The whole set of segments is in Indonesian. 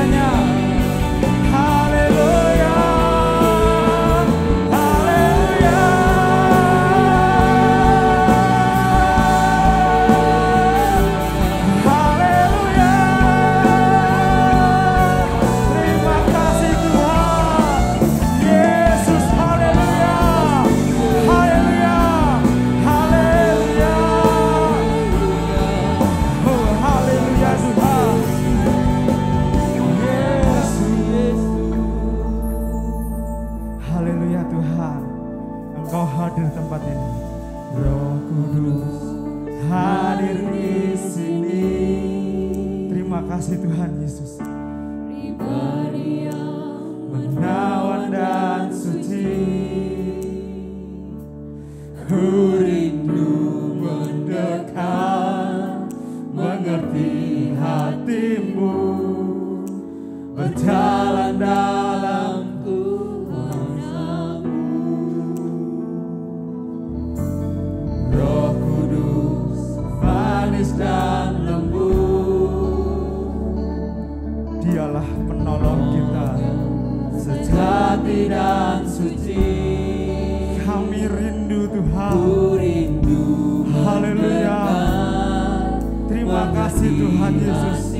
semuanya. Haleluya, haleluya. Haleluya. Terima kasih Tuhan Yesus. Haleluya, haleluya, haleluya. Oh, haleluya Tuhan Yesus. Haleluya Tuhan, Engkau hadir tempat ini. Roh Kudus hadir di sini. Terima kasih Tuhan Yesus. Pribadi yang menawan dan suci, ku rindu mendekat, mengerti hatimu, berjalan dalam kuasa-Mu. Roh Kudus manis dan lembut, Dialah penolong kita, sejati dan suci. Kami rindu Tuhan. Haleluya. Terima kasih Tuhan Yesus.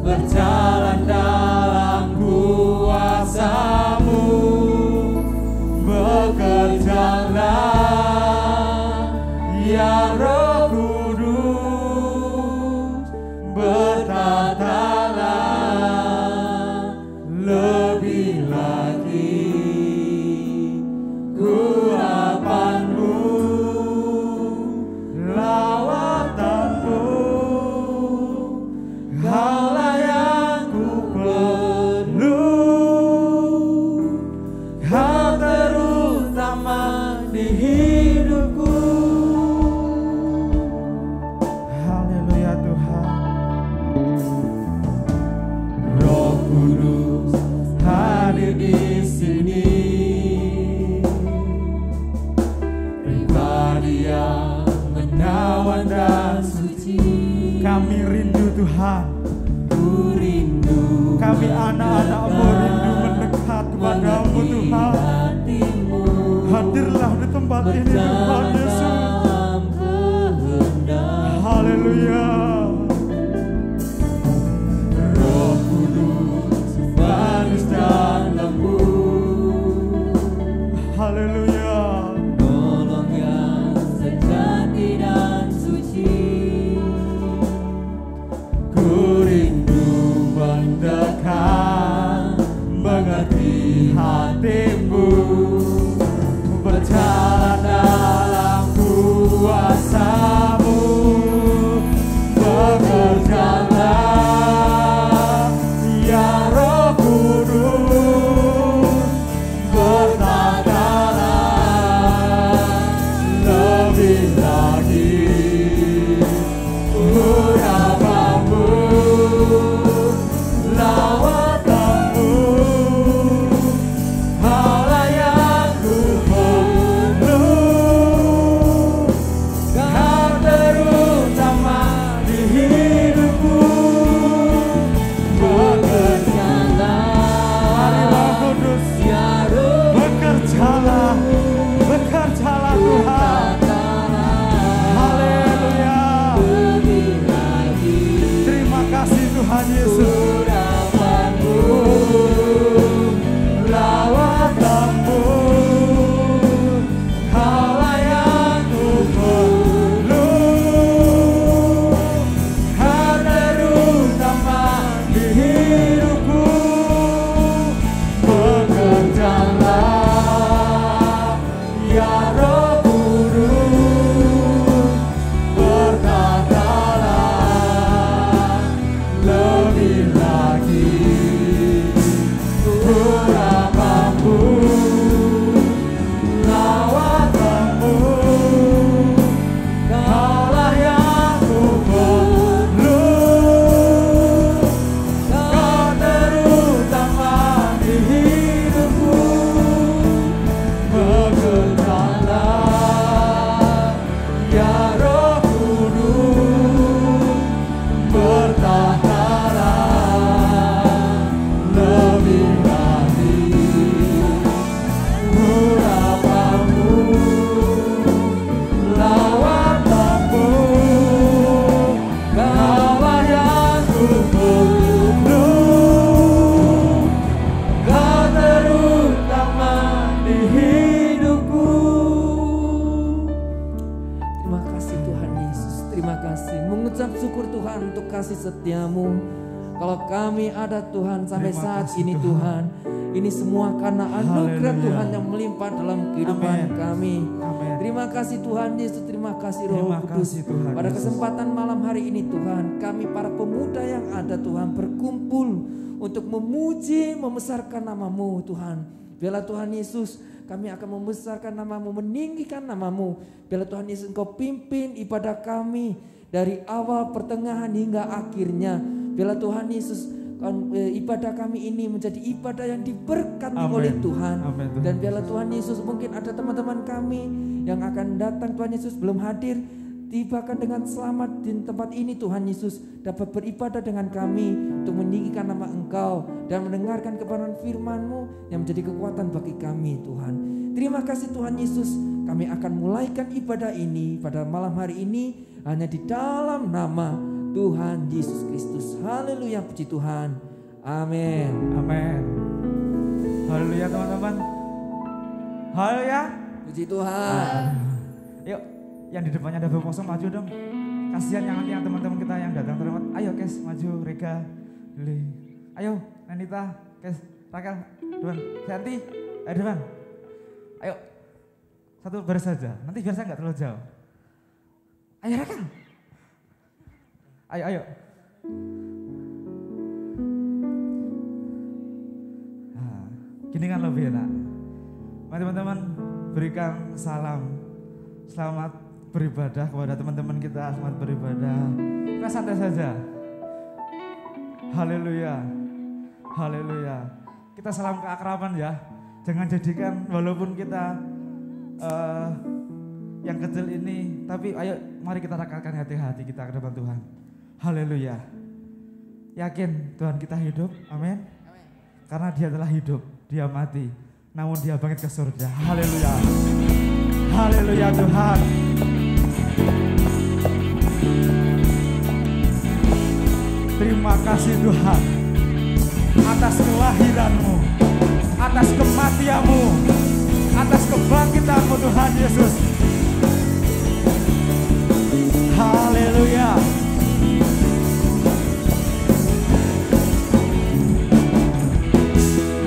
Berjalan dalam kuasa-Mu, bekerjalah ya Roh Kudus, bertatalah lebih lagi kurapan-Mu, lawatanmu, Kaulah yang ku perlu, Kau terutama di hidupku. Haleluya Tuhan. Roh Kudus hadir di sini, pribadi yang menawan dan suci. Kami rindu Tuhan. Kami anak-anak-Mu rindu mendekat kepada-Mu Tuhan. Hadirlah di tempat ini Tuhan Yesus. Haleluya. Roh Kudus manis dan lembut. Haleluya. Tolong yang sejati dan suci. Ku rindu mendekat, mengerti hatimu, berjalan dalam kuasa-Mu, bekerjalah ya Roh Kudus, bertatalah lebih lagi urapan-Mu, lawatanmu, Kaulah yang ku perlu, Kau terutama di hidupku. Bekerjalah Kudus, bekerjalah, bekerjalah Tuhan. Haleluya. Terima kasih Tuhan Yesus. Lawatanmu, Kaulah yang ku perlu, Kau terutama di hidupku. Bekerjalah ya Roh Kudus, bertatalah lebih Tuhan untuk kasih setiamu. Kalau kami ada Tuhan sampai Terima saat kasih, ini Tuhan. ini semua karena anugerah Haleluya. Tuhan yang melimpah dalam kehidupan Amin. kami. Amin. Terima kasih Tuhan Yesus, terima kasih Roh Terima Kudus. kasih, Tuhan Pada Yesus. kesempatan malam hari ini Tuhan, kami para pemuda yang ada Tuhan berkumpul untuk memuji, membesarkan nama-Mu Tuhan. Biarlah Tuhan Yesus, kami akan membesarkan nama-Mu, meninggikan nama-Mu. Biarlah Tuhan Yesus Engkau pimpin ibadah kami dari awal, pertengahan hingga akhirnya. Biarlah Tuhan Yesus, ibadah kami ini menjadi ibadah yang diberkati Amin. oleh Tuhan. Amin, Tuhan. Dan biarlah Tuhan Yesus, mungkin ada teman-teman kami yang akan datang Tuhan Yesus belum hadir, tibakan dengan selamat di tempat ini Tuhan Yesus, dapat beribadah dengan kami untuk meninggikan nama Engkau dan mendengarkan kebenaran firman-Mu yang menjadi kekuatan bagi kami Tuhan. Terima kasih Tuhan Yesus, kami akan mulaikan ibadah ini pada malam hari ini hanya di dalam nama Tuhan Yesus Kristus. Haleluya, puji Tuhan. Amin. Amin. Haleluya teman-teman. Haleluya. Puji Tuhan. Yuk, yang di depannya ada bangku kosong maju dong. Kasihan yang teman-teman kita yang datang terlambat. Ayo Kes, maju. Rega, Lili. Ayo, Nenita, Kes, Rakel, Dewan, Santi, ayo Dewan. Ayo, satu baris saja. Nanti biar saya nggak terlalu jauh. Ayo Rakel. Ayo. Nah, gini kan lebih enak. Mari teman-teman berikan salam. Selamat beribadah kepada teman-teman kita. Selamat beribadah. Kita santai saja. Haleluya. Haleluya. Kita salam keakraban ya. Jangan jadikan walaupun kita yang kecil ini, tapi ayo mari kita rakalkan hati-hati kita ke depan Tuhan. Haleluya. Yakin Tuhan kita hidup, amin. Karena Dia telah hidup, Dia mati, namun Dia bangkit ke surga. Haleluya. Haleluya Tuhan. Terima kasih Tuhan atas kelahiran-Mu, atas kematian-Mu, atas kebangkitan-Mu Tuhan Yesus. Haleluya.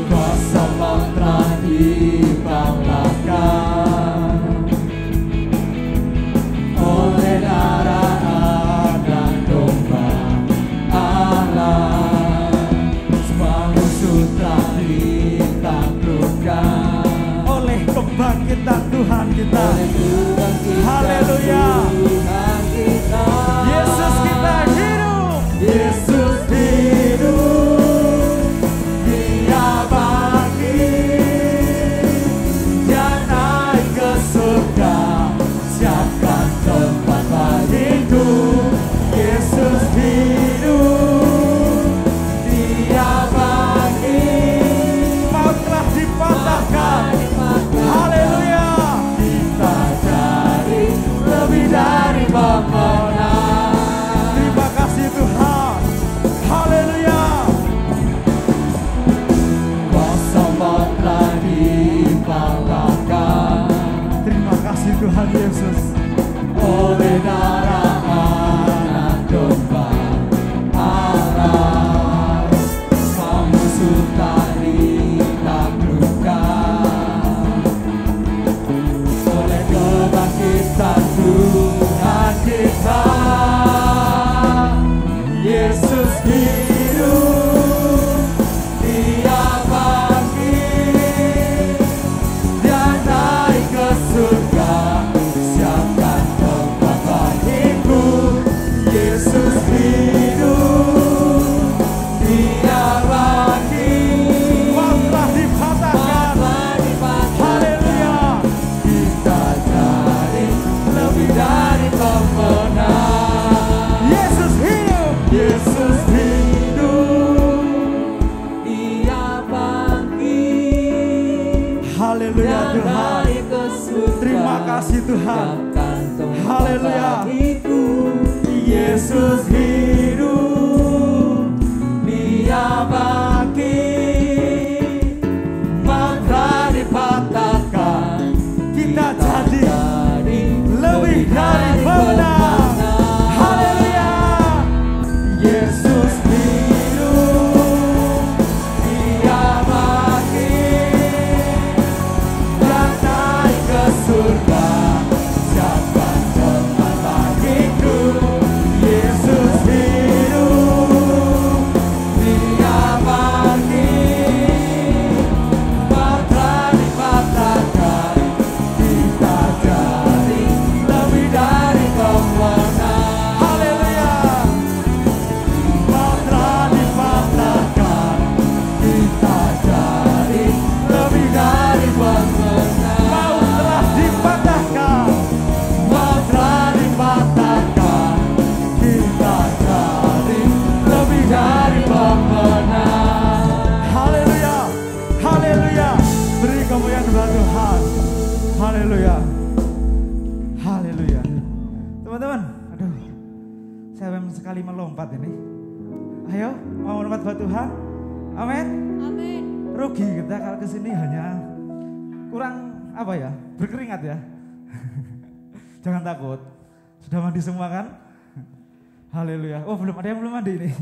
Kuasa maut telah dikalahkan oleh darah anak domba Allah. Semua musuh telah ditaklukkan Oleh kebangkitan Tuhan kita. oleh kebangkitan Haleluya. Tuhan kita. Yesus kita hidup. Yesus hidup, Dia bangkit, Dia naik ke surga, siapkan tempat bagiku. Yesus hidup, Dia bangkit, Maut telah dipatahkan. Haleluya. kita jadi lebih dari pemenang. Terima kasih Tuhan. Haleluya. Kuasa maut telah dikalahkan Terima kasih Tuhan Yesus. oleh darah anak domba Allah. Semua musuh tak ditaklukkan oleh kebangkitan Tuhan kita. Yesus hidup, Dia bangkit, Dia naik ke surga, siapkan tempat bagiku. Yesus hidup, Dia bangkit, Maut telah dipatahkan. Haleluya. kita jadi lebih dari pemenang. Yesus hidup. Yesus hidup, Dia bangkit, Haleluya Dia Tuhan. naik ke surga. Terima kasih Tuhan. Siapkan tempat Haleluya. bagiku. Yesus hidup, Dia bangkit, maut telah dipatahkan, Kita jadi jadi lebih dari pemenang. Haleluya. kali melompat ini. Ayo, mau melompat buat Tuhan? Amin. Amin. Rugi kita kalau kesini hanya kurang apa ya, berkeringat ya. Jangan takut. Sudah mandi semua kan? Haleluya. Oh belum ada yang belum mandi ini.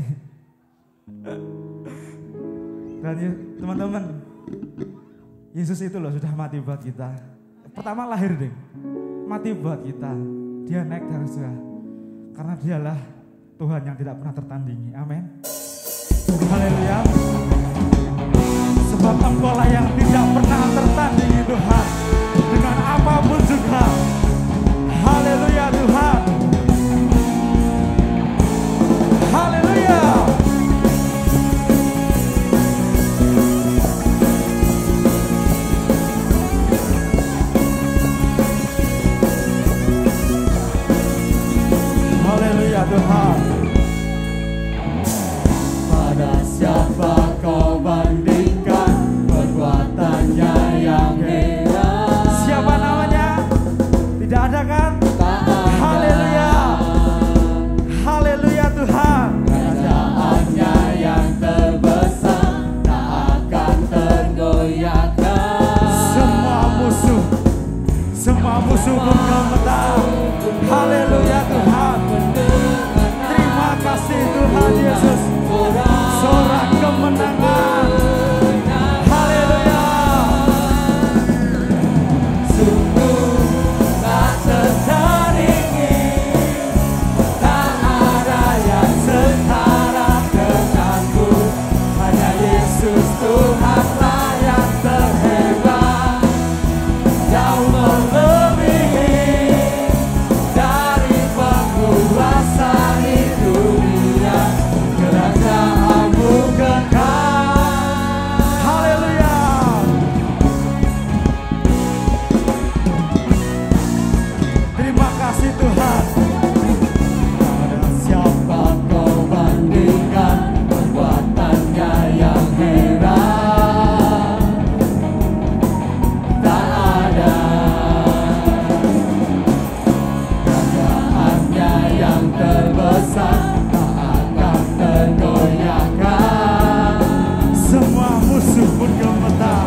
Dan teman-teman, Yesus itu loh sudah mati buat kita. Pertama lahir deh, mati buat kita. Dia naik dari surga. Karena dialah Tuhan yang tidak pernah tertandingi. Amin. Haleluya. Sebab Engkaulah yang tidak pernah tertandingi Tuhan. Dengan apapun juga. Haleluya Tuhan. Haleluya. Haleluya Tuhan. Pada siapa kau bandingkan perbuatannya yang heran? Siapa namanya? Tidak ada kan? Haleluya. Haleluya Tuhan. Kerajaannya yang terbesar tak akan tergoyahkan. Semua musuh pun gemetar. Haleluya Tuhan. Terima kasih Tuhan Yesus. Sorak kemenangan. Haleluya. Sungguh tak tertandingi, tak ada yang setara denganku. Hanya Yesus Tuhanlah yang terhebat, jauh melebihi dari penguasa di dunia. Kerajaanmu kekal. Haleluya. Terima kasih Tuhan. Pada siapa kau bandingkan perbuatannya yang heran? Tak ada. Kerajaannya yang terbesar tak akan tergoyahkan. Semua musuh pun gemetar.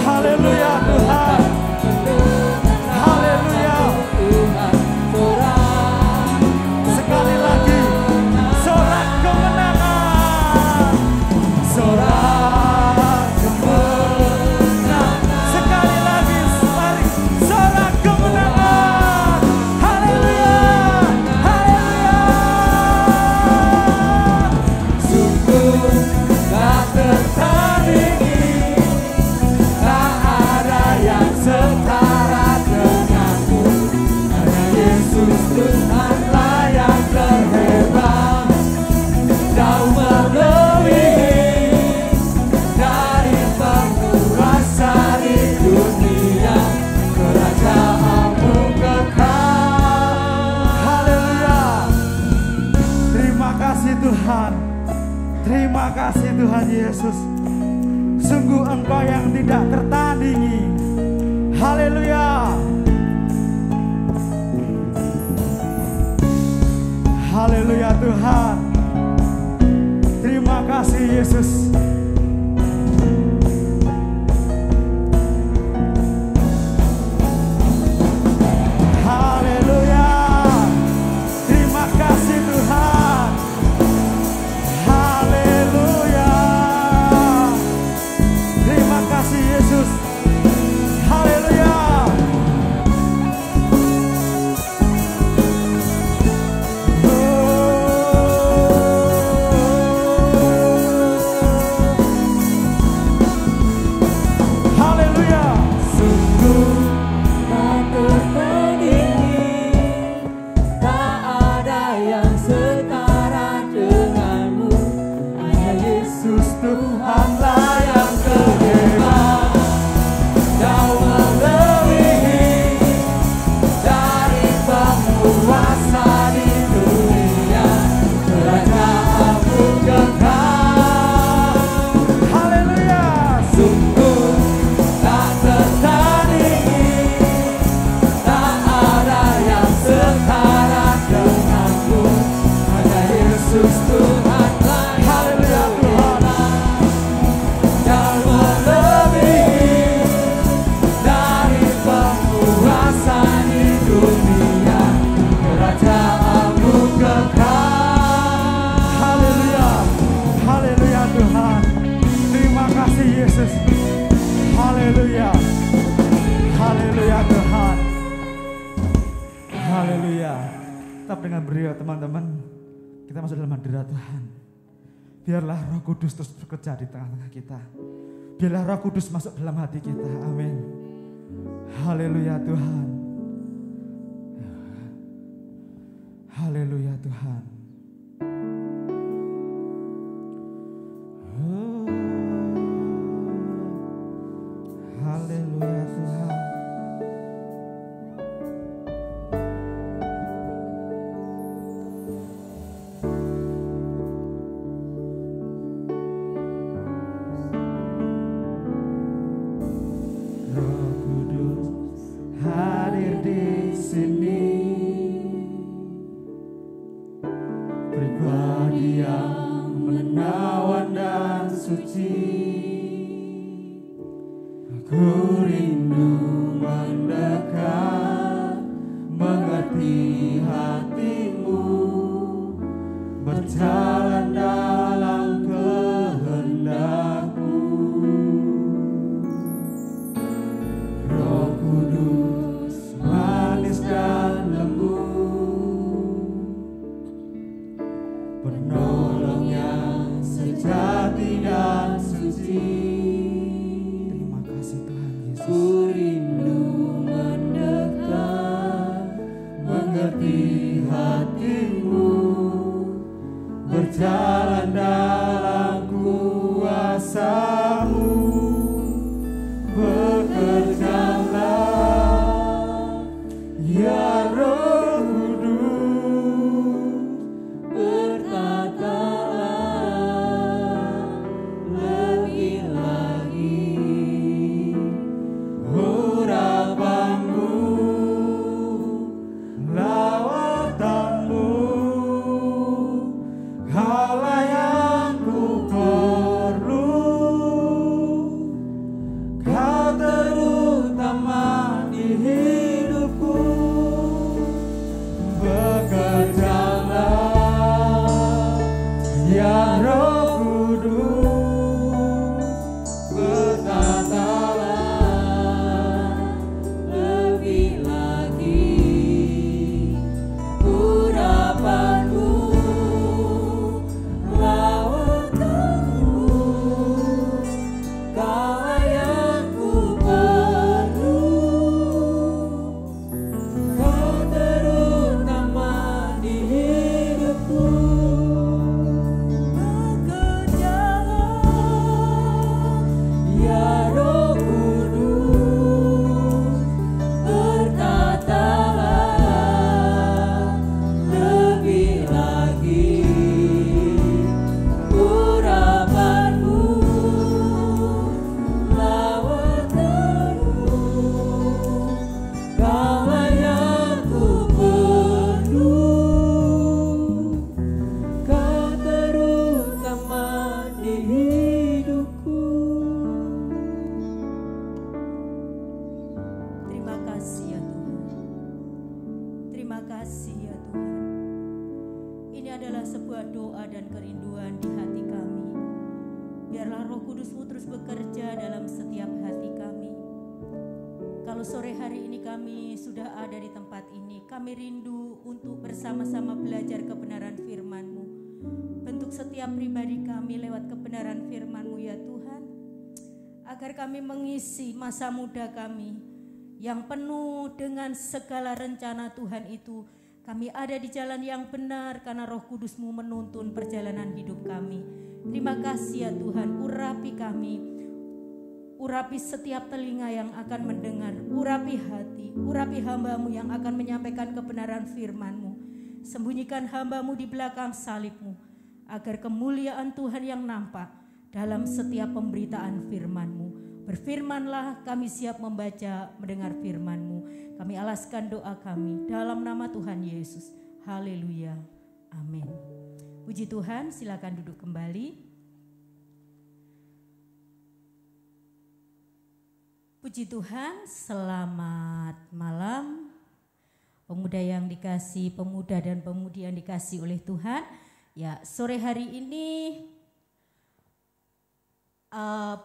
Haleluya Tuhan. Haleluya. Sekali lagi, sorak kemenangan. Sorak kemenangan. Sekali lagi, mari sorak kemenangan. Haleluya. Haleluya. Sungguh tak tertandingi, tak ada yang setara denganmu. Hanya Yesus Tuhanlah yang terhebat, jauh melebihi dari penguasa di dunia. Kerajaanmu kekal. Haleluya. Terima kasih Tuhan. Terima kasih Tuhan Yesus. Sungguh Engkau yang tidak tertandingi. Haleluya. Haleluya Tuhan. Terima kasih Yesus. Haleluya. Terima kasih Tuhan. Haleluya. Terima kasih Yesus. Haleluya. Yesus Tuhan layak. Haleluya Tuhan. Dan melebihi dari penguasa di dunia, kerajaanmu kekal. Haleluya. Haleluya Tuhan. Terima kasih Yesus. Haleluya. Haleluya Tuhan. Haleluya. Tetap dengan beliau teman-teman. Kita masuk dalam hadirat Tuhan. Biarlah Roh Kudus terus bekerja di tengah-tengah kita. Biarlah Roh Kudus masuk dalam hati kita. Amin. Haleluya Tuhan. Haleluya Tuhan. Haleluya Tuhan. Roh Kudus hadir di sini, pribadi yang menawan dan suci. Aku rindu mendekat, mengerti hatimu, berjalan dalam kehendak-Mu. Roh Kudus manis dan lembut, penolong yang sejati dan suci. Ku rindu mendekat, mengerti hatimu, berjalan dalam kuasa-Mu. Bekerjalah ya Roh Kudus, berkatalah lebih lagi. Urapanmu, lawatanmu, Kaulah yang ku perlu. Kau terutama di hidupku. Bekerjalah ya Roh Kudus, berkatalah lebih lagi. Urapanmu, lawatanmu, Kaulah yang ku perlu. Kau terutama di hidupku. Bekerjalah ya Roh Kudus, berkatalah lebih lagi. Urapanmu, lawatanmu, Kaulah yang ku perlu. Kau terutama di hidupku. Terima kasih ya Tuhan. Terima kasih ya Tuhan. Ini adalah sebuah doa dan kerinduan di hati kami. Biarlah Roh Kudus-Mu terus bekerja dalam setiap hati kami. Kalau sore hari ini kami sudah ada di tempat ini, kami rindu untuk bersama-sama belajar kebenaran firman-Mu. Bentuk setiap pribadi kami lewat kebenaran firman-Mu ya Tuhan. Agar kami mengisi masa muda kami yang penuh dengan segala rencana Tuhan itu. Kami ada di jalan yang benar karena Roh Kudus-Mu menuntun perjalanan hidup kami. Terima kasih ya Tuhan, urapi kami. Urapi setiap telinga yang akan mendengar, urapi hati, urapi hamba-Mu yang akan menyampaikan kebenaran firman-Mu. Sembunyikan hamba-Mu di belakang salib-Mu, agar kemuliaan Tuhan yang nampak dalam setiap pemberitaan firman-Mu. Berfirmanlah, kami siap membaca, mendengar firman-Mu. Kami alaskan doa kami dalam nama Tuhan Yesus. Haleluya. Amin. Puji Tuhan, silakan duduk kembali. Puji Tuhan, selamat malam. Pemuda yang dikasih, pemuda dan pemudi yang dikasih oleh Tuhan. Ya, sore hari ini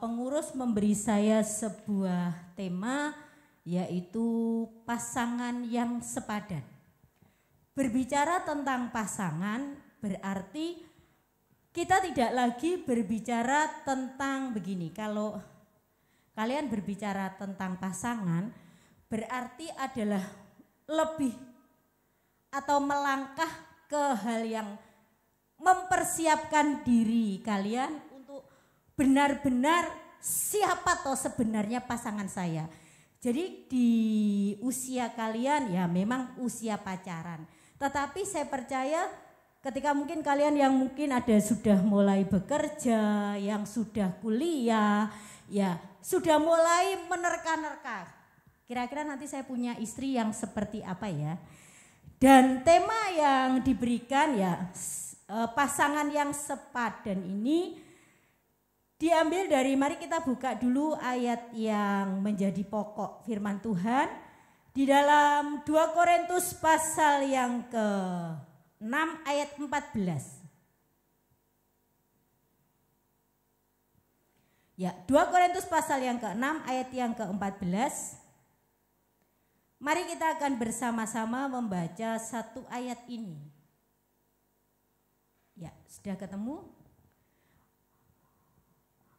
pengurus memberi saya sebuah tema, yaitu pasangan yang sepadan. Berbicara tentang pasangan berarti kita tidak lagi berbicara tentang begini. Kalau kalian berbicara tentang pasangan berarti adalah lebih atau melangkah ke hal yang mempersiapkan diri kalian untuk benar-benar siapa toh sebenarnya pasangan saya. Jadi di usia kalian ya memang usia pacaran. Tetapi saya percaya ketika mungkin kalian yang mungkin ada sudah mulai bekerja, yang sudah kuliah, ya sudah mulai menerka-nerka. Kira-kira nanti saya punya istri yang seperti apa ya. Dan tema yang diberikan ya pasangan yang sepadan ini diambil dari, mari kita buka dulu ayat yang menjadi pokok firman Tuhan. Di dalam 2 Korintus pasal yang ke-6 ayat 14. Ya, 2 Korintus pasal yang ke-6 ayat yang ke-14. Mari kita akan bersama-sama membaca satu ayat ini. Ya, sudah ketemu?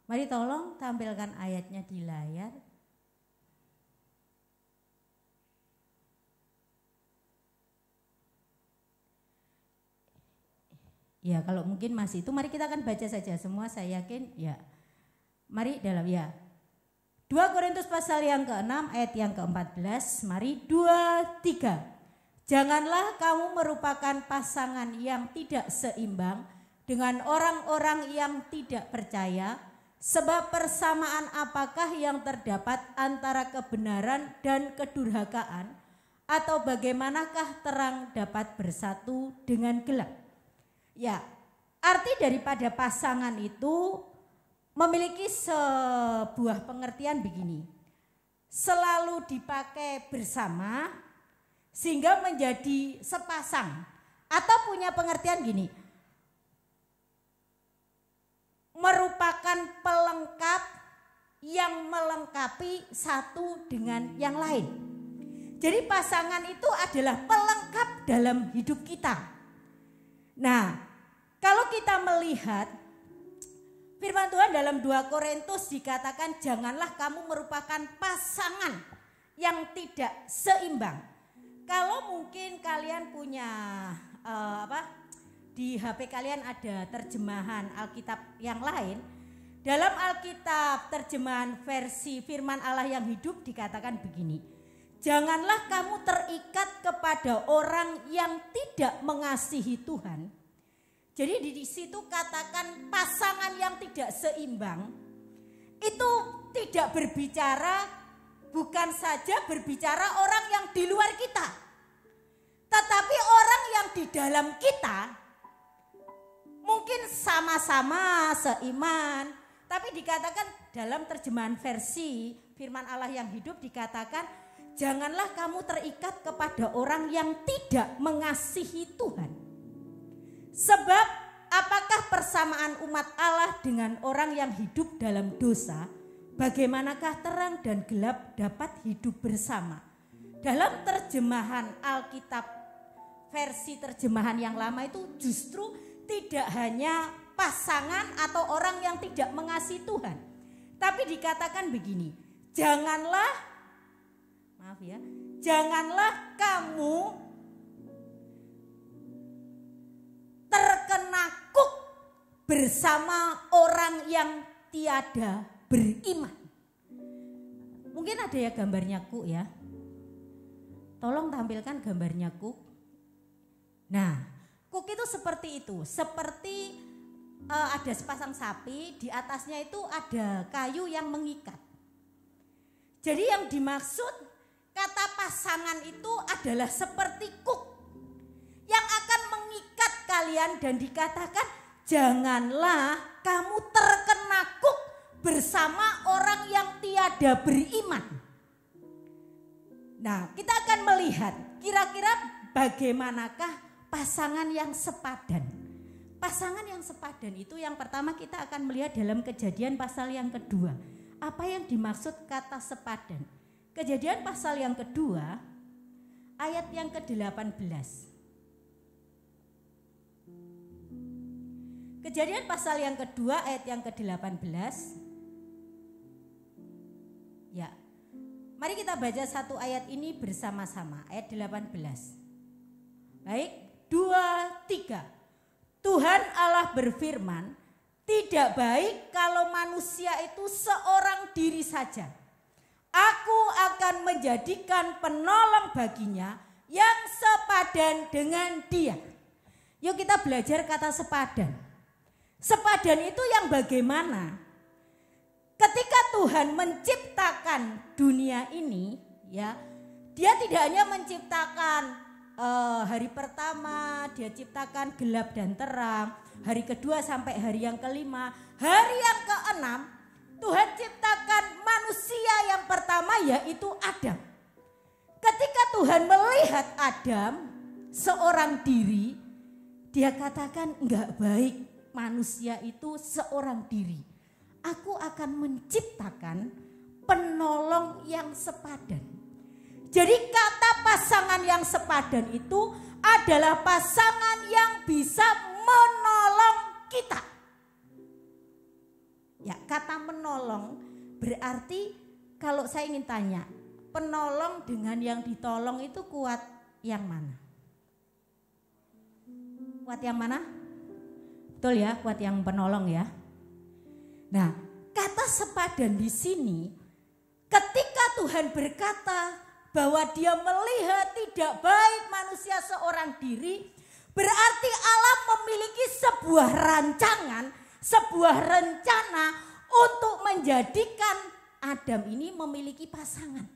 Mari tolong tampilkan ayatnya di layar. Ya, kalau mungkin masih itu mari kita akan baca saja semua, saya yakin ya. Mari dalam ya. 2 Korintus pasal yang ke-6 ayat yang ke-14. Mari 2, 3. Janganlah kamu merupakan pasangan yang tidak seimbang dengan orang-orang yang tidak percaya. Sebab persamaan apakah yang terdapat antara kebenaran dan kedurhakaan? Atau bagaimanakah terang dapat bersatu dengan gelap? Ya, arti daripada pasangan itu memiliki sebuah pengertian begini. Selalu dipakai bersama sehingga menjadi sepasang. Atau punya pengertian gini. Merupakan pelengkap yang melengkapi satu dengan yang lain. Jadi pasangan itu adalah pelengkap dalam hidup kita. Nah, kalau kita melihat firman Tuhan dalam 2 Korintus dikatakan janganlah kamu merupakan pasangan yang tidak seimbang. Kalau mungkin kalian punya di HP kalian ada terjemahan Alkitab yang lain. Dalam Alkitab terjemahan versi firman Allah yang hidup dikatakan begini. Janganlah kamu terikat kepada orang yang tidak mengasihi Tuhan. Jadi di situ katakan pasangan yang tidak seimbang itu tidak berbicara, bukan saja berbicara orang yang di luar kita, tetapi orang yang di dalam kita mungkin sama-sama seiman, tapi dikatakan dalam terjemahan versi firman Allah yang hidup dikatakan janganlah kamu terikat kepada orang yang tidak mengasihi Tuhan. Sebab apakah persamaan umat Allah dengan orang yang hidup dalam dosa? Bagaimanakah terang dan gelap dapat hidup bersama? Dalam terjemahan Alkitab versi terjemahan yang lama itu justru tidak hanya pasangan atau orang yang tidak mengasihi Tuhan. Tapi dikatakan begini, janganlah kamu terkena kuk bersama orang yang tiada beriman. Mungkin ada ya gambarnya kuk ya. Tolong tampilkan gambarnya kuk. Nah, kuk itu seperti itu. Seperti ada sepasang sapi, di atasnya itu ada kayu yang mengikat. Jadi yang dimaksud kata pasangan itu adalah seperti kuk yang akan mengikat kalian dan dikatakan, janganlah kamu terkena kuk bersama orang yang tiada beriman. Nah, kita akan melihat kira-kira bagaimanakah pasangan yang sepadan. Pasangan yang sepadan itu yang pertama kita akan melihat dalam Kejadian pasal yang kedua. Apa yang dimaksud kata sepadan? Kejadian pasal yang kedua ayat yang ke-18. Kejadian pasal yang kedua ayat yang ke-18. Ya. Mari kita baca satu ayat ini bersama-sama. Ayat 18. Baik, 2, 3. Tuhan Allah berfirman, tidak baik kalau manusia itu seorang diri saja. Aku akan menjadikan penolong baginya yang sepadan dengan dia. Yuk kita belajar kata sepadan. Sepadan itu yang bagaimana? Ketika Tuhan menciptakan dunia ini, ya, Dia tidak hanya menciptakan hari pertama, Dia ciptakan gelap dan terang. Hari kedua sampai hari yang kelima. Hari yang keenam, Tuhan ciptakan manusia yang pertama, yaitu Adam. Ketika Tuhan melihat Adam seorang diri, Dia katakan enggak baik manusia itu seorang diri. Aku akan menciptakan penolong yang sepadan. Jadi kata pasangan yang sepadan itu adalah pasangan yang bisa menolong kita. Ya, kata menolong berarti kalau saya ingin tanya, penolong dengan yang ditolong itu kuat yang mana? Kuat yang mana? Betul ya, kuat yang penolong ya. Nah, kata sepadan di sini ketika Tuhan berkata bahwa Dia melihat tidak baik manusia seorang diri, berarti Allah memiliki sebuah rancangan, sebuah rencana untuk menjadikan Adam ini memiliki pasangan.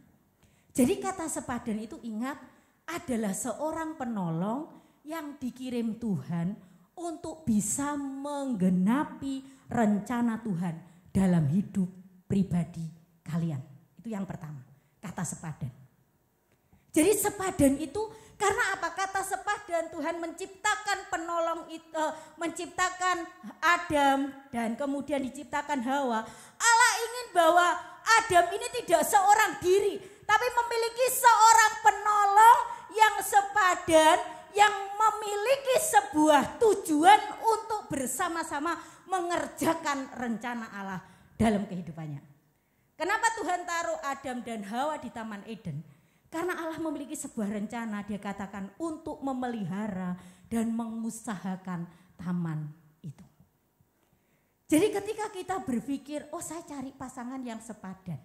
Jadi kata sepadan itu ingat adalah seorang penolong yang dikirim Tuhan untuk bisa menggenapi rencana Tuhan dalam hidup pribadi kalian. Itu yang pertama, kata sepadan. Jadi sepadan itu karena apa? Kata sepadan Tuhan menciptakan penolong itu, menciptakan Adam dan kemudian diciptakan Hawa. Allah ingin bahwa Adam ini tidak seorang diri, tapi memiliki seorang penolong yang sepadan, yang memiliki sebuah tujuan untuk bersama-sama mengerjakan rencana Allah dalam kehidupannya. Kenapa Tuhan taruh Adam dan Hawa di Taman Eden? Karena Allah memiliki sebuah rencana, Dia katakan untuk memelihara dan mengusahakan taman itu. Jadi ketika kita berpikir, oh saya cari pasangan yang sepadan.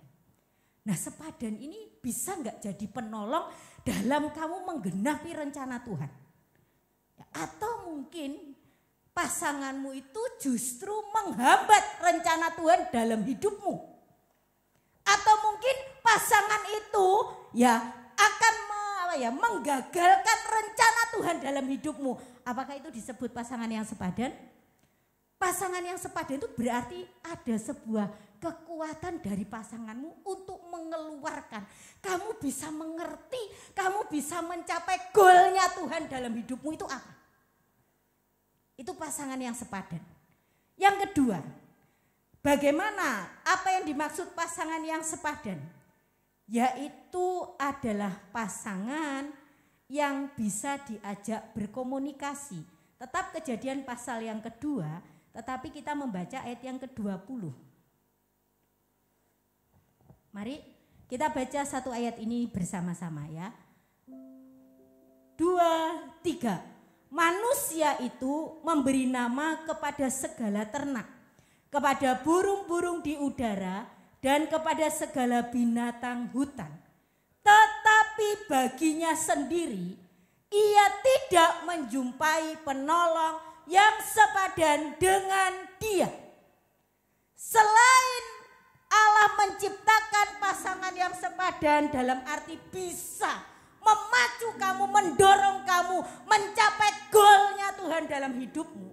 Nah sepadan ini bisa nggak jadi penolong dalam kamu menggenapi rencana Tuhan? Atau mungkin pasanganmu itu justru menghambat rencana Tuhan dalam hidupmu. Atau mungkin pasangan itu ya akan menggagalkan rencana Tuhan dalam hidupmu. Apakah itu disebut pasangan yang sepadan? Pasangan yang sepadan itu berarti ada sebuah kekuatan dari pasanganmu untuk mengeluarkan. Kamu bisa mengerti, kamu bisa mencapai goalnya Tuhan dalam hidupmu itu apa? Itu pasangan yang sepadan. Yang kedua, bagaimana? Apa yang dimaksud pasangan yang sepadan? Yaitu adalah pasangan yang bisa diajak berkomunikasi. Tetap Kejadian pasal yang kedua, tetapi kita membaca ayat yang ke-20. Mari kita baca satu ayat ini bersama-sama ya. 2, 3. Manusia itu memberi nama kepada segala ternak, kepada burung-burung di udara, dan kepada segala binatang hutan. Tetapi baginya sendiri, ia tidak menjumpai penolong yang sepadan dengan dia. Selain Allah menciptakan pasangan yang sepadan dalam arti bisa memacu kamu, mendorong kamu mencapai goalnya Tuhan dalam hidupmu.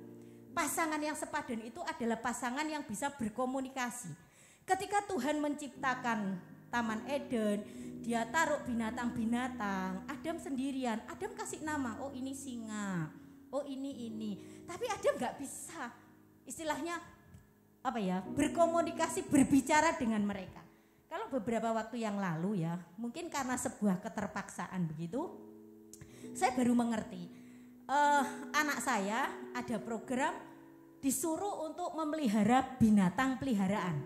Pasangan yang sepadan itu adalah pasangan yang bisa berkomunikasi. Ketika Tuhan menciptakan Taman Eden, dia taruh binatang-binatang. Adam sendirian, Adam kasih nama, oh ini singa, oh ini. Tapi Adam gak bisa, istilahnya apa ya, berkomunikasi, berbicara dengan mereka. Kalau beberapa waktu yang lalu ya, mungkin karena sebuah keterpaksaan begitu, saya baru mengerti. Anak saya ada program disuruh untuk memelihara binatang peliharaan.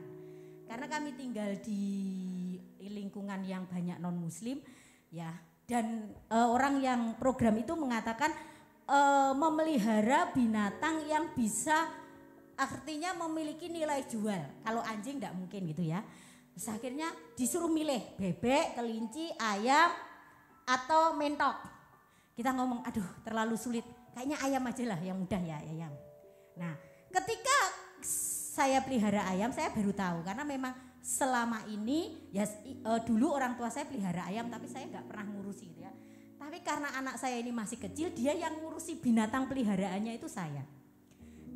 Karena kami tinggal di lingkungan yang banyak non muslim ya, dan orang yang program itu mengatakan memelihara binatang yang bisa artinya memiliki nilai jual. Kalau anjing enggak mungkin gitu ya. Terus akhirnya disuruh milih bebek, kelinci, ayam atau mentok. Kita ngomong aduh terlalu sulit, kayaknya ayam aja lah yang mudah ya, ayam. Nah ketika saya pelihara ayam saya baru tahu, karena memang selama ini ya dulu orang tua saya pelihara ayam tapi saya nggak pernah ngurusi gitu ya. Tapi karena anak saya ini masih kecil, dia yang ngurusi binatang peliharaannya itu saya.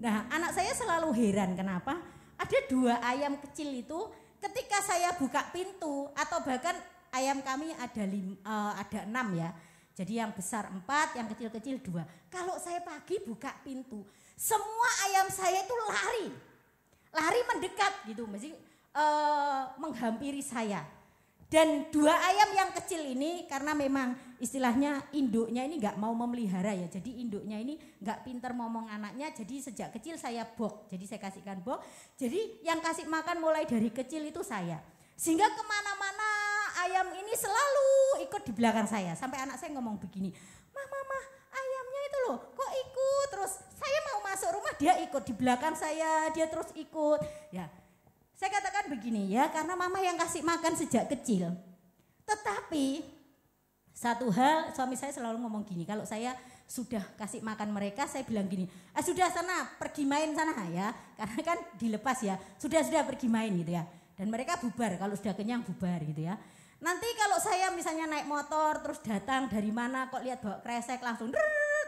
Nah anak saya selalu heran kenapa ada 2 ayam kecil itu ketika saya buka pintu, atau bahkan ayam kami ada 6 ya. Jadi yang besar 4, yang kecil-kecil 2. Kalau saya pagi buka pintu, semua ayam saya itu lari mendekat gitu, mesti menghampiri saya. Dan 2 ayam yang kecil ini karena memang istilahnya induknya ini nggak mau memelihara ya, jadi induknya ini nggak pinter ngomong anaknya, jadi sejak kecil saya box, jadi saya kasihkan box, jadi yang kasih makan mulai dari kecil itu saya. Sehingga kemana-mana ayam ini selalu ikut di belakang saya, sampai anak saya ngomong begini, mama ayamnya itu loh kok ikut terus, saya mau masuk rumah dia ikut di belakang saya, dia terus ikut ya. Saya katakan begini ya, karena mama yang kasih makan sejak kecil. Tetapi satu hal, suami saya selalu ngomong gini, kalau saya sudah kasih makan mereka, saya bilang gini, sudah sana pergi main sana ya, karena kan dilepas ya, sudah pergi main gitu ya. Dan mereka bubar, kalau sudah kenyang bubar gitu ya. Nanti kalau saya misalnya naik motor terus datang dari mana kok lihat bawa kresek langsung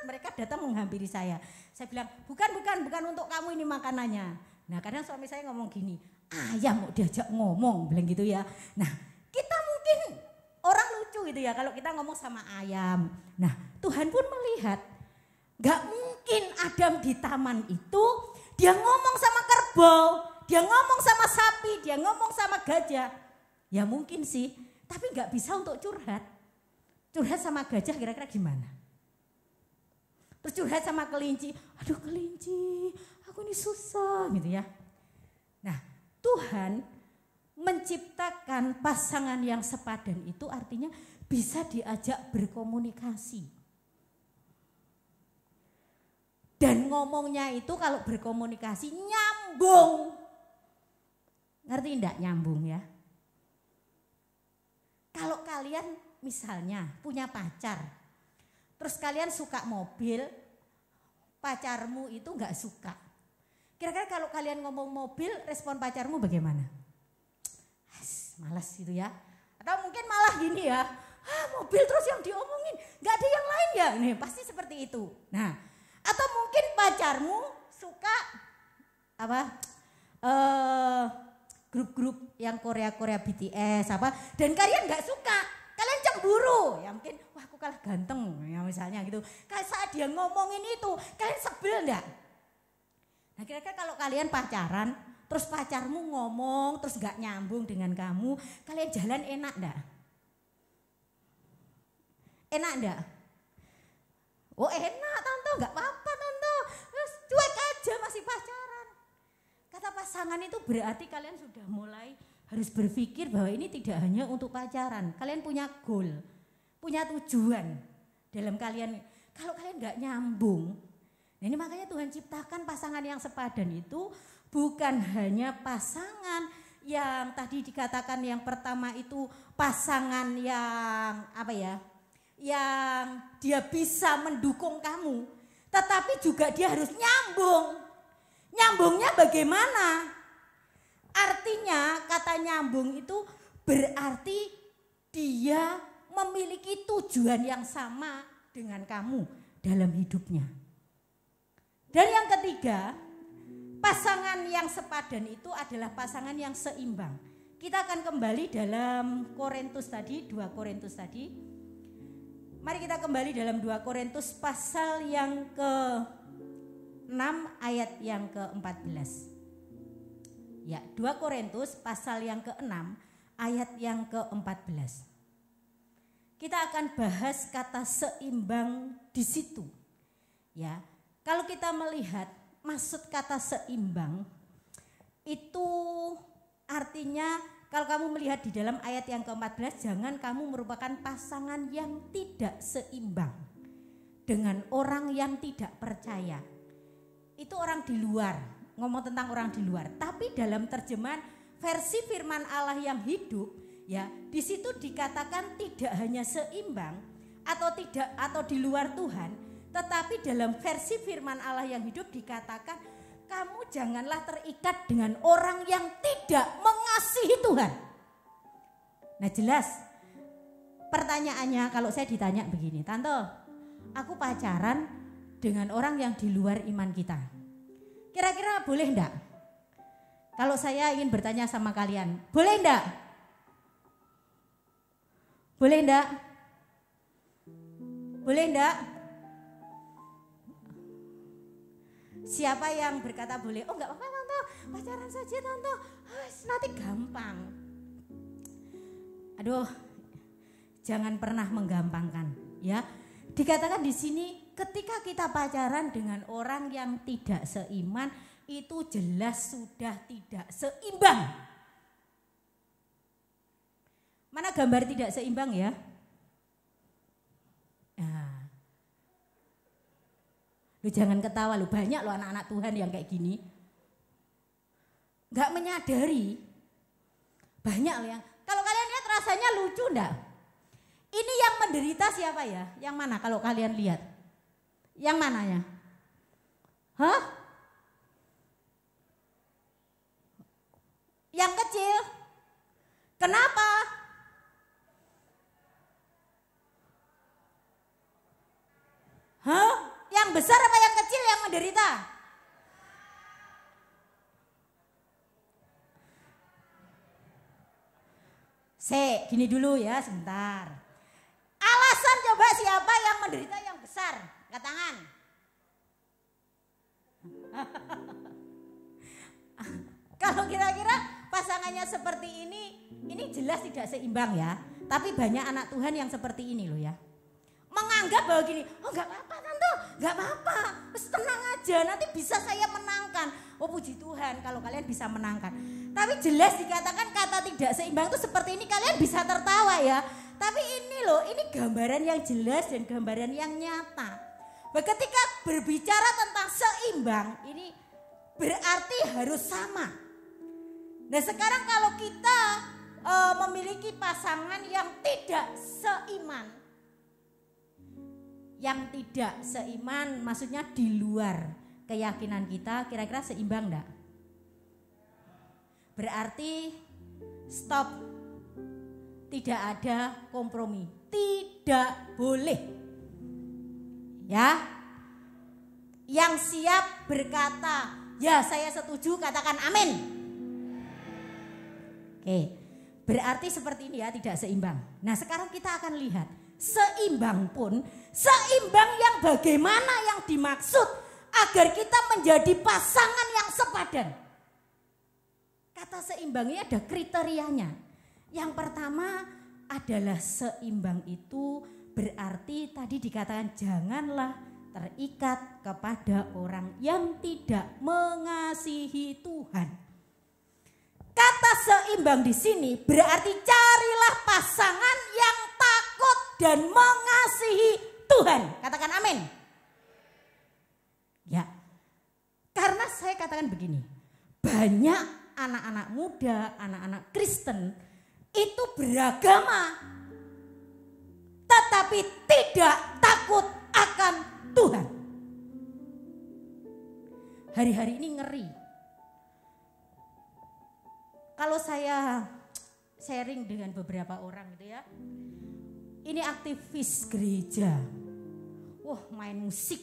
mereka datang menghampiri saya. Saya bilang bukan untuk kamu ini makanannya. Nah kadang suami saya ngomong gini, ayam mau diajak ngomong bilang gitu ya. Nah kita mungkin orang lucu gitu ya kalau kita ngomong sama ayam. Nah Tuhan pun melihat gak mungkin Adam di taman itu dia ngomong sama kerbau, dia ngomong sama sapi, dia ngomong sama gajah. Ya mungkin sih, tapi gak bisa untuk curhat. Curhat sama gajah kira-kira gimana? Terus curhat sama kelinci, aduh kelinci aku ini susah gitu ya. Nah Tuhan menciptakan pasangan yang sepadan itu artinya bisa diajak berkomunikasi. Dan ngomongnya itu kalau berkomunikasi nyambung. Ngerti enggak nyambung ya? Kalau kalian misalnya punya pacar, terus kalian suka mobil, pacarmu itu enggak suka. Kira-kira kalau kalian ngomong mobil, respon pacarmu bagaimana? Malas gitu ya. Atau mungkin malah gini ya, mobil terus yang diomongin, enggak ada yang lain ya? Nih pasti seperti itu. Nah, atau mungkin pacarmu suka apa? Grup-grup yang Korea BTS apa, dan kalian nggak suka, kalian cemburu, ya mungkin wah aku kalah ganteng ya misalnya gitu. Kayak saat dia ngomongin itu, kalian sebel enggak? Nah kira-kira kalau kalian pacaran, terus pacarmu ngomong terus nggak nyambung dengan kamu, kalian jalan enak enggak? Enak enggak? Oh enak tante, nggak apa-apa tante, terus cuek aja masih pacaran. Kata pasangan itu berarti kalian sudah mulai harus berpikir bahwa ini tidak hanya untuk pacaran. Kalian punya goal, punya tujuan dalam kalian. Kalau kalian gak nyambung, nah ini makanya Tuhan ciptakan pasangan yang sepadan itu bukan hanya pasangan yang tadi dikatakan yang pertama itu pasangan yang apa ya, yang dia bisa mendukung kamu, tetapi juga dia harus nyambung. Nyambungnya bagaimana? Artinya kata nyambung itu berarti dia memiliki tujuan yang sama dengan kamu dalam hidupnya. Dan yang ketiga, pasangan yang sepadan itu adalah pasangan yang seimbang. Kita akan kembali dalam Korintus tadi, 2 Korintus tadi. Mari kita kembali dalam 2 Korintus pasal yang ke-6 ayat yang ke-14. Ya, 2 Korintus pasal yang ke-6 ayat yang ke-14. Kita akan bahas kata seimbang di situ. Ya, kalau kita melihat maksud kata seimbang itu artinya kalau kamu melihat di dalam ayat yang ke-14, jangan kamu merupakan pasangan yang tidak seimbang dengan orang yang tidak percaya. Itu orang di luar, ngomong tentang orang di luar. Tapi dalam terjemahan versi firman Allah yang hidup, ya, di situ dikatakan tidak hanya seimbang atau di luar Tuhan, tetapi dalam versi firman Allah yang hidup dikatakan kamu janganlah terikat dengan orang yang tidak mengasihi Tuhan. Nah, jelas pertanyaannya kalau saya ditanya begini, Tante, aku pacaran dengan orang yang di luar iman kita. Kira-kira boleh enggak? Kalau saya ingin bertanya sama kalian, boleh enggak? Boleh enggak? Boleh enggak? Siapa yang berkata boleh? Oh enggak apa-apa Tante, pacaran saja Tante, nanti gampang. Aduh, jangan pernah menggampangkan, ya. Dikatakan di sini ketika kita pacaran dengan orang yang tidak seiman, itu jelas sudah tidak seimbang. Mana gambar tidak seimbang ya? Nah. Lu jangan ketawa lu, banyak lo anak-anak Tuhan yang kayak gini. Gak menyadari. Banyak lo yang, kalau kalian lihat rasanya lucu enggak? Ini yang menderita siapa ya? Yang mana kalau kalian lihat? Yang mananya? Hah? Yang kecil? Kenapa? Hah? Yang besar apa yang kecil yang menderita? Gini dulu ya sebentar. Alasan coba siapa yang menderita yang besar? Angkat tangan. Kalau kira-kira pasangannya seperti ini jelas tidak seimbang ya. Tapi banyak anak Tuhan yang seperti ini loh ya. Menganggap bahwa gini, oh gak apa-apa Tante, gak apa-apa, tenang aja, nanti bisa saya menangkan. Oh puji Tuhan kalau kalian bisa menangkan. Tapi jelas dikatakan kata tidak seimbang itu seperti ini, kalian bisa tertawa ya. Tapi ini loh, ini gambaran yang jelas dan gambaran yang nyata. Ketika berbicara tentang seimbang, ini berarti harus sama. Nah sekarang kalau kita memiliki pasangan yang tidak seiman, maksudnya di luar keyakinan kita, kira-kira seimbang enggak? Berarti stop, tidak ada kompromi, tidak boleh. Ya, yang siap berkata, ya saya setuju, katakan amin. Oke, berarti seperti ini ya, tidak seimbang. Nah sekarang kita akan lihat, seimbang pun, seimbang yang bagaimana yang dimaksud agar kita menjadi pasangan yang sepadan. Kata seimbang ini ada kriterianya. Yang pertama adalah seimbang itu berarti tadi dikatakan janganlah terikat kepada orang yang tidak mengasihi Tuhan. Kata seimbang di sini berarti carilah pasangan yang takut dan mengasihi Tuhan. Katakan amin. Ya, karena saya katakan begini, banyak anak-anak muda, anak-anak Kristen itu beragama, tetapi tidak takut akan Tuhan. Hari-hari ini ngeri. Kalau saya sharing dengan beberapa orang gitu ya, Ini aktivis gereja. Wah, main musik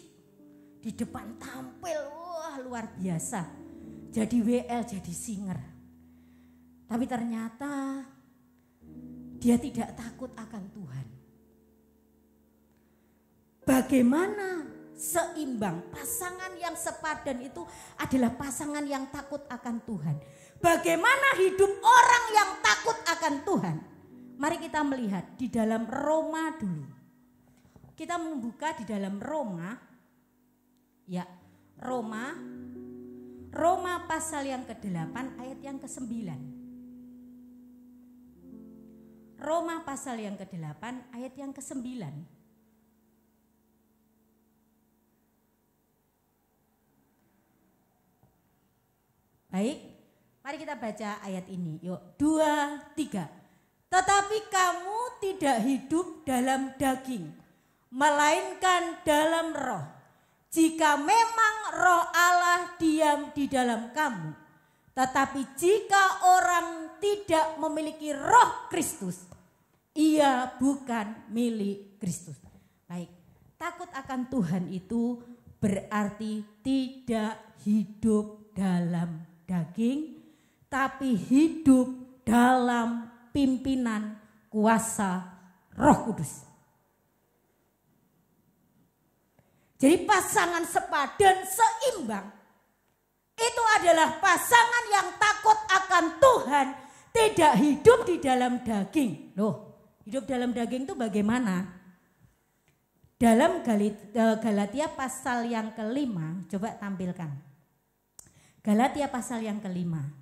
di depan tampil, wah luar biasa. Jadi WL, jadi singer. Tapi ternyata dia tidak takut akan Tuhan. Bagaimana seimbang? Pasangan yang sepadan itu adalah pasangan yang takut akan Tuhan. Bagaimana hidup orang yang takut akan Tuhan? Mari kita melihat di dalam Roma dulu. Kita membuka di dalam Roma. Ya, Roma pasal yang ke-8 ayat yang ke-9. Roma pasal yang ke-8 ayat yang ke-9. Baik, mari kita baca ayat ini. Yuk, 2, 3. Tetapi kamu tidak hidup dalam daging, melainkan dalam roh. Jika memang roh Allah diam di dalam kamu. Tetapi jika orang tidak memiliki roh Kristus, ia bukan milik Kristus. Baik, takut akan Tuhan itu berarti tidak hidup dalam daging, tapi hidup dalam pimpinan kuasa Roh Kudus. Jadi pasangan sepadan seimbang itu adalah pasangan yang takut akan Tuhan, tidak hidup di dalam daging. Loh, hidup dalam daging itu bagaimana? Dalam Galatia pasal yang ke-5, coba tampilkan. Galatia pasal yang ke-5.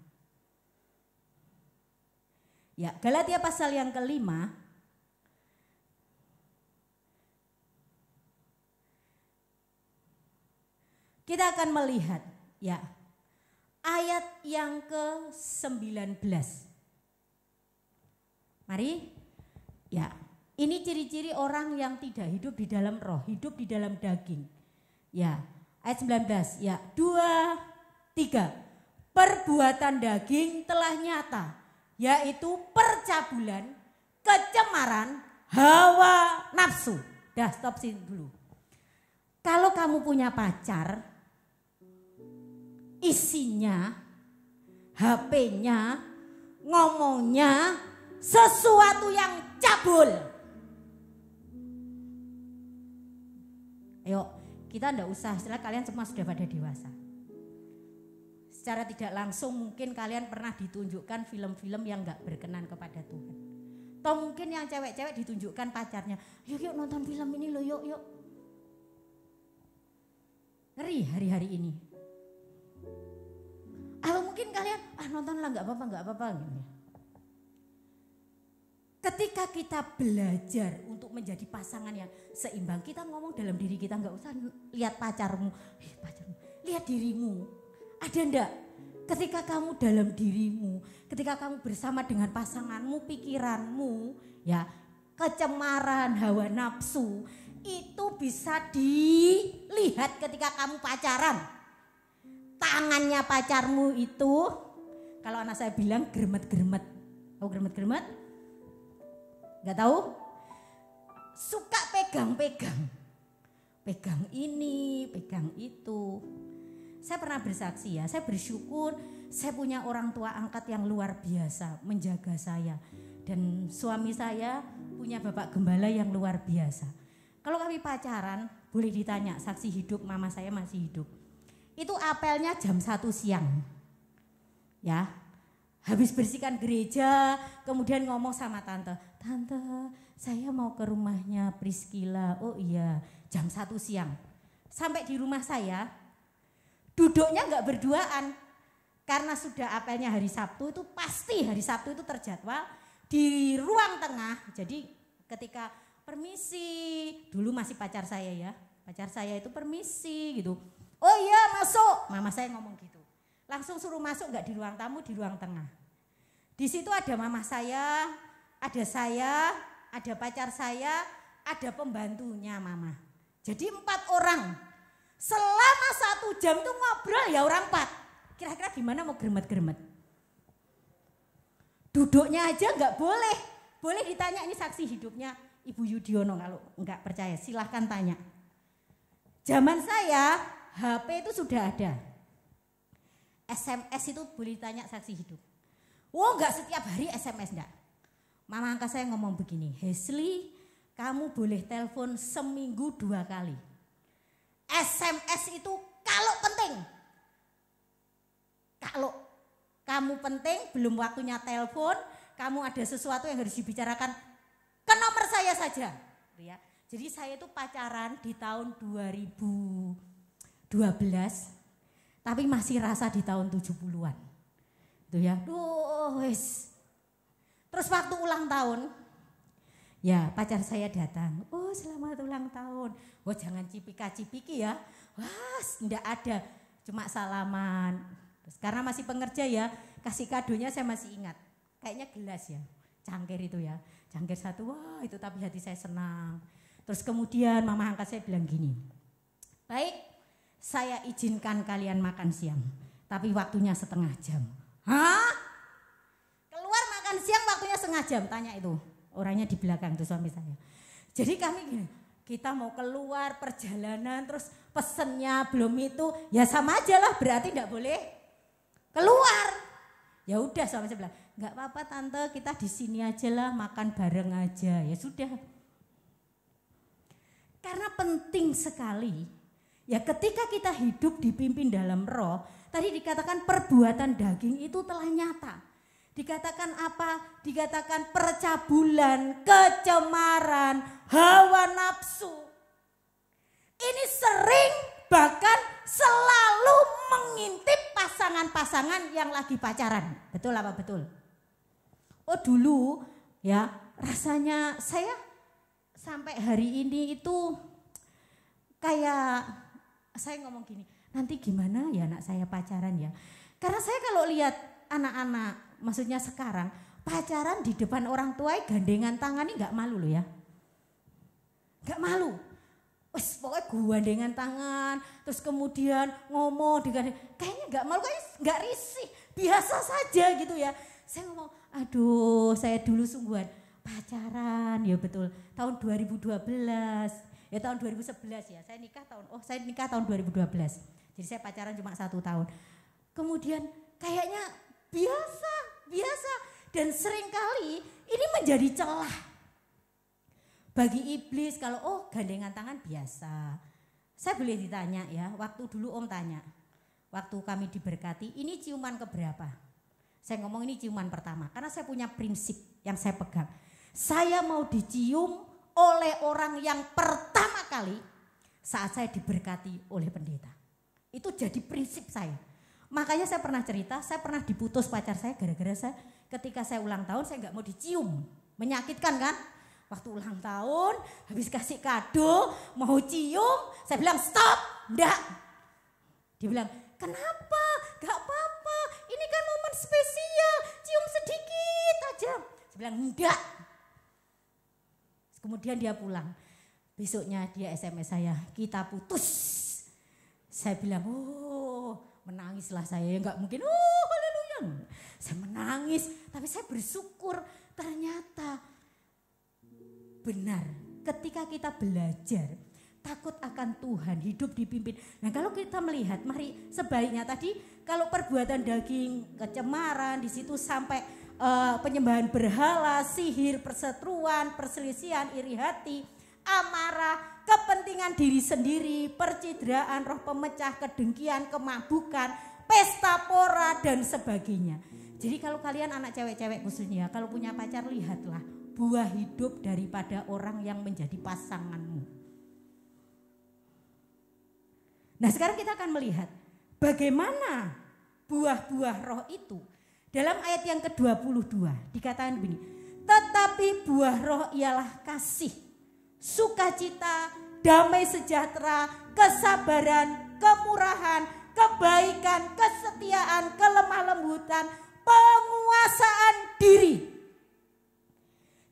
Ya, Galatia pasal yang ke-5. Kita akan melihat ya ayat yang ke-19. Mari. Ya, ini ciri-ciri orang yang tidak hidup di dalam roh, hidup di dalam daging. Ya, ayat 19. Ya, 2, 3. Perbuatan daging telah nyata, yaitu percabulan, kecemaran, hawa nafsu. Dah, stop sini dulu. Kalau kamu punya pacar, isinya, HP-nya, ngomongnya sesuatu yang cabul. Ayo, kita enggak usah, istilah kalian semua sudah pada dewasa. Secara tidak langsung mungkin kalian pernah ditunjukkan film-film yang enggak berkenan kepada Tuhan. Atau mungkin yang cewek-cewek ditunjukkan pacarnya, yuk nonton film ini loh, yuk. Ngeri hari-hari ini. Atau mungkin kalian, nontonlah enggak apa-apa gitu. Ketika kita belajar untuk menjadi pasangan yang seimbang, kita ngomong dalam diri kita, enggak usah lihat pacarmu, lihat dirimu. Ada enggak? Ketika kamu dalam dirimu, ketika kamu bersama dengan pasanganmu, pikiranmu, ya, kecemaran, hawa nafsu, itu bisa dilihat ketika kamu pacaran. Tangannya pacarmu itu, kalau anak saya bilang gremet-gremet. Tahu gremet-gremet? Gak tahu? Suka pegang-pegang. Pegang ini, pegang itu. Saya pernah bersaksi ya, saya bersyukur saya punya orang tua angkat yang luar biasa menjaga saya. Dan suami saya punya bapak gembala yang luar biasa. Kalau kami pacaran, boleh ditanya, saksi hidup mama saya masih hidup. Itu apelnya jam 1 siang. Ya, habis bersihkan gereja, kemudian ngomong sama tante, saya mau ke rumahnya Priscilla. Oh iya, jam 1 siang. Sampai di rumah saya, duduknya enggak berduaan. Karena sudah apelnya hari Sabtu, itu pasti hari Sabtu itu terjadwal di ruang tengah. Jadi ketika permisi, dulu masih pacar saya ya. Pacar saya itu permisi gitu. Oh iya masuk, mama saya ngomong gitu. Langsung suruh masuk, enggak di ruang tamu, di ruang tengah. Di situ ada mama saya, ada pacar saya, ada pembantunya mama. Jadi 4 orang. Selama 1 jam itu ngobrol ya orang 4. Kira-kira gimana mau gremet-gremet? Duduknya aja enggak boleh. Boleh ditanya, ini saksi hidupnya Ibu Yudiono, kalau enggak percaya silahkan tanya. Zaman saya HP itu sudah ada. SMS itu boleh tanya saksi hidup. Oh enggak setiap hari SMS enggak. Mama angkat saya ngomong begini, Hesli kamu boleh telepon seminggu 2 kali. SMS itu kalau penting. Kalau kamu penting belum waktunya telepon, kamu ada sesuatu yang harus dibicarakan, ke nomor saya saja. Ya. Jadi saya itu pacaran di tahun 2012, tapi masih rasa di tahun 70-an. Itu ya, wes. Terus waktu ulang tahun, ya pacar saya datang, oh selamat ulang tahun. Oh jangan cipika-cipiki ya, wah enggak ada, cuma salaman. Terus karena masih pengerja ya, kasih kadonya saya masih ingat. Kayaknya gelas ya, cangkir itu ya. Cangkir 1, wah itu tapi hati saya senang. Terus kemudian mama angkat saya bilang gini, baik saya izinkan kalian makan siang, tapi waktunya setengah jam. Hah? Keluar makan siang waktunya setengah jam, tanya itu. Orangnya di belakang itu suami saya. Jadi kami gini, kita mau keluar perjalanan terus pesennya belum itu, ya sama aja lah berarti enggak boleh keluar. Ya udah suami saya bilang, enggak apa-apa tante kita di sini aja lah makan bareng aja. Ya sudah. Karena penting sekali ya ketika kita hidup dipimpin dalam roh, tadi dikatakan perbuatan daging itu telah nyata. Dikatakan apa? Dikatakan percabulan, kecemaran, hawa nafsu. Ini sering bahkan selalu mengintip pasangan-pasangan yang lagi pacaran. Betul apa betul? Oh dulu ya rasanya saya sampai hari ini itu kayak saya ngomong gini, nanti gimana ya anak saya pacaran ya. Karena saya kalau lihat anak-anak maksudnya sekarang pacaran di depan orang tua gandengan tangan ini gak malu loh ya. Gak malu. Wes pokoknya gandengan tangan terus kemudian ngomong kayaknya gak malu, kayaknya gak risih, biasa saja gitu ya. Saya ngomong aduh saya dulu sungguhan pacaran ya betul tahun 2012 ya tahun 2011 ya saya nikah tahun 2012 jadi saya pacaran cuma 1 tahun kemudian kayaknya biasa dan seringkali ini menjadi celah bagi iblis kalau gandengan tangan biasa. Saya boleh ditanya ya, waktu dulu Om tanya, waktu kami diberkati ini ciuman keberapa? Saya ngomong ini ciuman pertama karena saya punya prinsip yang saya pegang. Saya mau dicium oleh orang yang pertama kali saat saya diberkati oleh pendeta. Itu jadi prinsip saya. Makanya saya pernah cerita, saya pernah diputus pacar saya gara-gara ketika saya ulang tahun saya nggak mau dicium. Menyakitkan kan? Waktu ulang tahun, habis kasih kado, mau cium, saya bilang stop, enggak. Dia bilang, kenapa? Gak apa-apa, ini kan momen spesial, cium sedikit aja. Saya bilang enggak. Kemudian dia pulang, besoknya dia SMS saya, kita putus. Saya bilang, menangislah saya, enggak mungkin, haleluya. Saya menangis, tapi saya bersyukur ternyata benar, ketika kita belajar takut akan Tuhan, hidup dipimpin. Nah kalau kita melihat, mari sebaiknya tadi kalau perbuatan daging, kecemaran, di situ sampai penyembahan berhala, sihir, perseteruan, perselisihan, iri hati, amarah, kepentingan diri sendiri, percidraan, roh pemecah, kedengkian, kemabukan, pesta pora dan sebagainya. Jadi kalau kalian anak cewek-cewek khususnya, kalau punya pacar lihatlah buah hidup daripada orang yang menjadi pasanganmu. Nah sekarang kita akan melihat bagaimana buah-buah roh itu. Dalam ayat yang ke-22 dikatakan begini, tetapi buah roh ialah kasih, sukacita, damai sejahtera, kesabaran, kemurahan, kebaikan, kesetiaan, kelemah lembutan, penguasaan diri.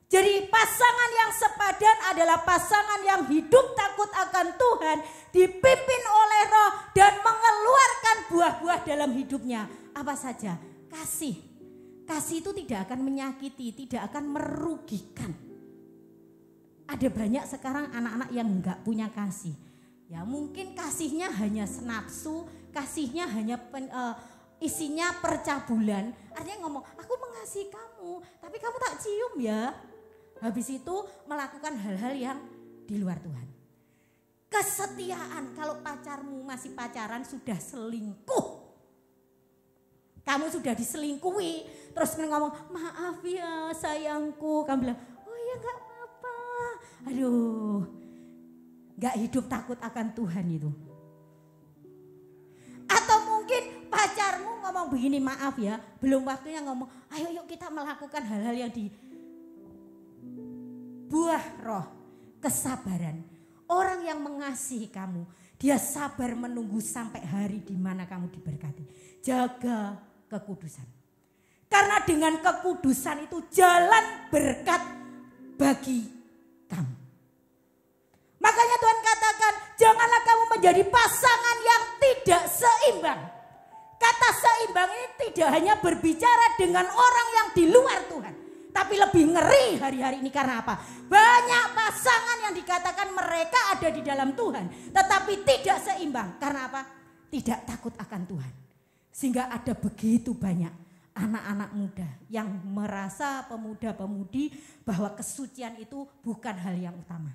Jadi pasangan yang sepadan adalah pasangan yang hidup takut akan Tuhan, dipimpin oleh roh dan mengeluarkan buah-buah dalam hidupnya. Apa saja? Kasih. Kasih itu tidak akan menyakiti, tidak akan merugikan. Ada banyak sekarang anak-anak yang enggak punya kasih. Ya mungkin kasihnya hanya nafsu, kasihnya hanya isinya percabulan. Artinya ngomong, aku mengasihi kamu, tapi kamu tak cium ya. Habis itu melakukan hal-hal yang di luar Tuhan. Kesetiaan, kalau pacarmu masih pacaran sudah selingkuh. Kamu sudah diselingkuhi, terus ngomong, maaf ya sayangku. Kamu bilang, oh ya gak apa-apa. Aduh, gak hidup takut akan Tuhan itu. Atau mungkin pacarmu ngomong begini, maaf ya, belum waktunya ngomong, ayo yuk kita melakukan hal-hal yang di buah roh, kesabaran. Orang yang mengasihi kamu, dia sabar menunggu sampai hari di mana kamu diberkati. Jaga kekudusan. Karena dengan kekudusan itu jalan berkat bagi kamu. Makanya Tuhan katakan, janganlah kamu menjadi pasangan yang tidak seimbang. Kata seimbang ini tidak hanya berbicara dengan orang yang di luar Tuhan. Tapi lebih ngeri hari-hari ini karena apa? Banyak pasangan yang dikatakan mereka ada di dalam Tuhan. Tetapi tidak seimbang. Karena apa? Tidak takut akan Tuhan. Sehingga ada begitu banyak anak-anak muda yang merasa pemuda-pemudi bahwa kesucian itu bukan hal yang utama.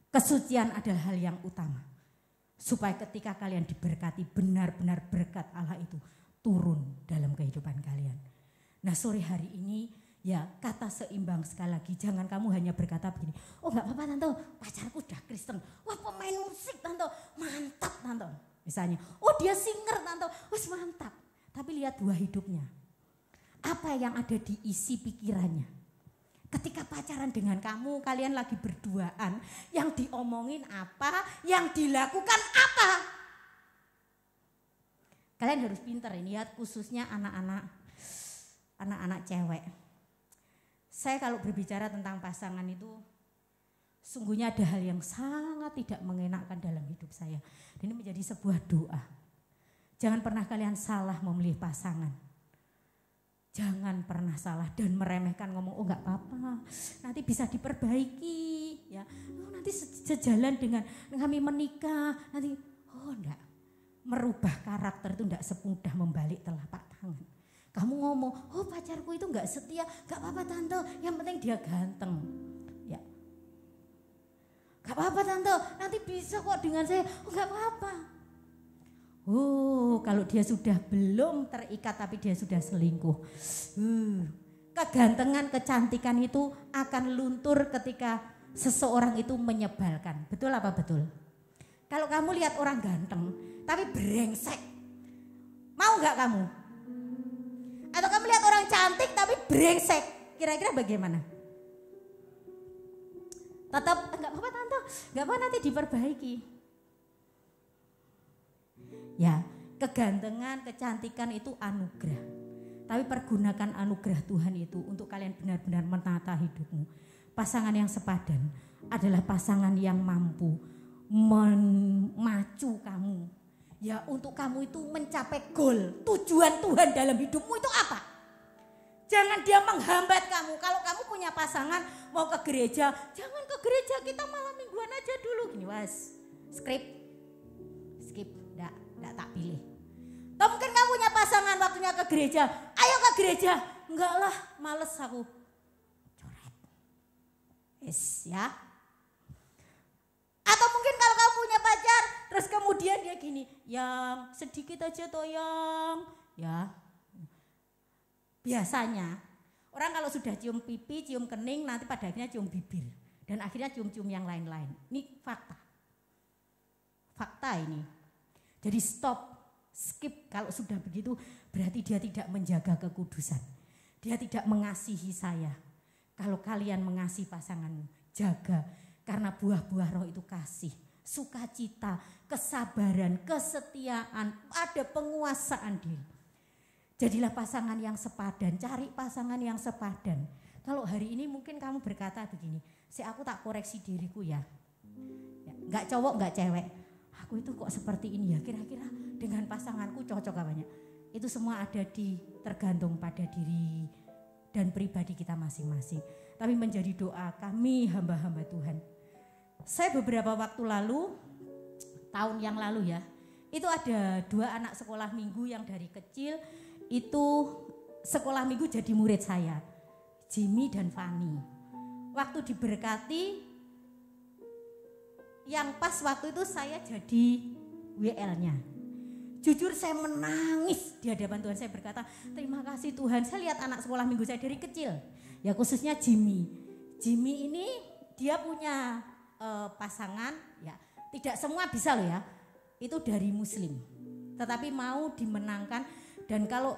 Kesucian adalah hal yang utama. Supaya ketika kalian diberkati, benar-benar berkat Allah itu turun dalam kehidupan kalian. Nah sore hari ini ya kata seimbang sekali lagi. Jangan kamu hanya berkata begini, oh gak apa-apa tante, pacarku udah Kristen. Wah pemain musik tante, mantap tante. Misalnya, oh dia singer tante, wah mantap. Tapi lihat buah hidupnya. Apa yang ada di isi pikirannya. Ketika pacaran dengan kamu, kalian lagi berduaan, yang diomongin apa, yang dilakukan apa. Kalian harus pintar ini ya, khususnya anak-anak cewek. Saya kalau berbicara tentang pasangan itu, sungguhnya ada hal yang sangat tidak mengenakkan dalam hidup saya. Dan ini menjadi sebuah doa. Jangan pernah kalian salah memilih pasangan. Jangan pernah salah dan meremehkan ngomong, oh gak apa-apa, nanti bisa diperbaiki. Ya, oh, nanti sejalan dengan kami menikah, nanti, oh enggak. Merubah karakter itu enggak semudah membalik telapak tangan. Kamu ngomong, oh pacarku itu enggak setia, gak apa-apa tante, yang penting dia ganteng. Ya, gak apa-apa tante, nanti bisa kok dengan saya, oh gak apa-apa. Oh, kalau dia sudah belum terikat tapi dia sudah selingkuh. Kegantengan, kecantikan itu akan luntur ketika seseorang itu menyebalkan. Betul apa betul? Kalau kamu lihat orang ganteng tapi brengsek, mau gak kamu? Atau kamu lihat orang cantik tapi brengsek, kira-kira bagaimana? Tetap enggak apa-apa tante, enggak apa nanti diperbaiki. Ya, kegantengan, kecantikan itu anugerah. Tapi pergunakan anugerah Tuhan itu untuk kalian benar-benar menata hidupmu. Pasangan yang sepadan adalah pasangan yang mampu memacu kamu. Ya, untuk kamu itu mencapai goal, tujuan Tuhan dalam hidupmu itu apa? Jangan dia menghambat kamu. Kalau kamu punya pasangan mau ke gereja, jangan ke gereja, kita malam mingguan aja dulu. Gini was, skip, enggak tak pilih. Atau mungkin kamu punya pasangan waktunya ke gereja, ayo ke gereja. Enggak lah, males aku. Coret. Yes ya. Atau mungkin kalau kamu punya pacar, terus kemudian dia gini, yang sedikit aja toh yang, ya. Biasanya orang kalau sudah cium pipi, cium kening, nanti pada akhirnya cium bibir. Dan akhirnya cium-cium yang lain-lain. Ini fakta. Fakta ini. Jadi stop, skip kalau sudah begitu berarti dia tidak menjaga kekudusan. Dia tidak mengasihi saya. Kalau kalian mengasihi pasanganmu, jaga. Karena buah-buah roh itu kasih, sukacita, kesabaran, kesetiaan, ada penguasaan diri. Jadilah pasangan yang sepadan, cari pasangan yang sepadan. Kalau hari ini mungkin kamu berkata begini, aku tak koreksi diriku ya. Gak cowok, gak cewek. Aku itu kok seperti ini ya, kira-kira dengan pasanganku cocok apanya. Itu semua ada tergantung pada diri dan pribadi kita masing-masing, tapi menjadi doa kami hamba-hamba Tuhan. Saya beberapa waktu lalu, tahun yang lalu ya, itu ada 2 anak sekolah minggu yang dari kecil itu sekolah minggu jadi murid saya, Jimmy dan Fanny. Waktu diberkati, yang pas waktu itu saya jadi WL-nya. Jujur saya menangis di hadapan Tuhan, saya berkata terima kasih Tuhan, saya lihat anak sekolah minggu saya dari kecil, ya khususnya Jimmy. Jimmy ini dia punya pasangan, ya tidak semua bisa loh ya, itu dari Muslim, tetapi mau dimenangkan. Dan kalau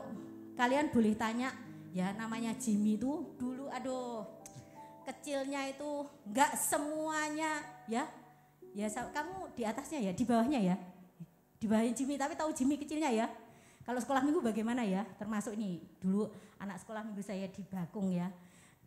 kalian boleh tanya, ya namanya Jimmy itu dulu kecilnya itu enggak semuanya ya kamu di atasnya ya, di bawahnya ya, di bawahnya Jimmy, tapi tahu Jimmy kecilnya ya. Kalau sekolah minggu bagaimana ya, termasuk ini dulu anak sekolah minggu saya di Bakung ya,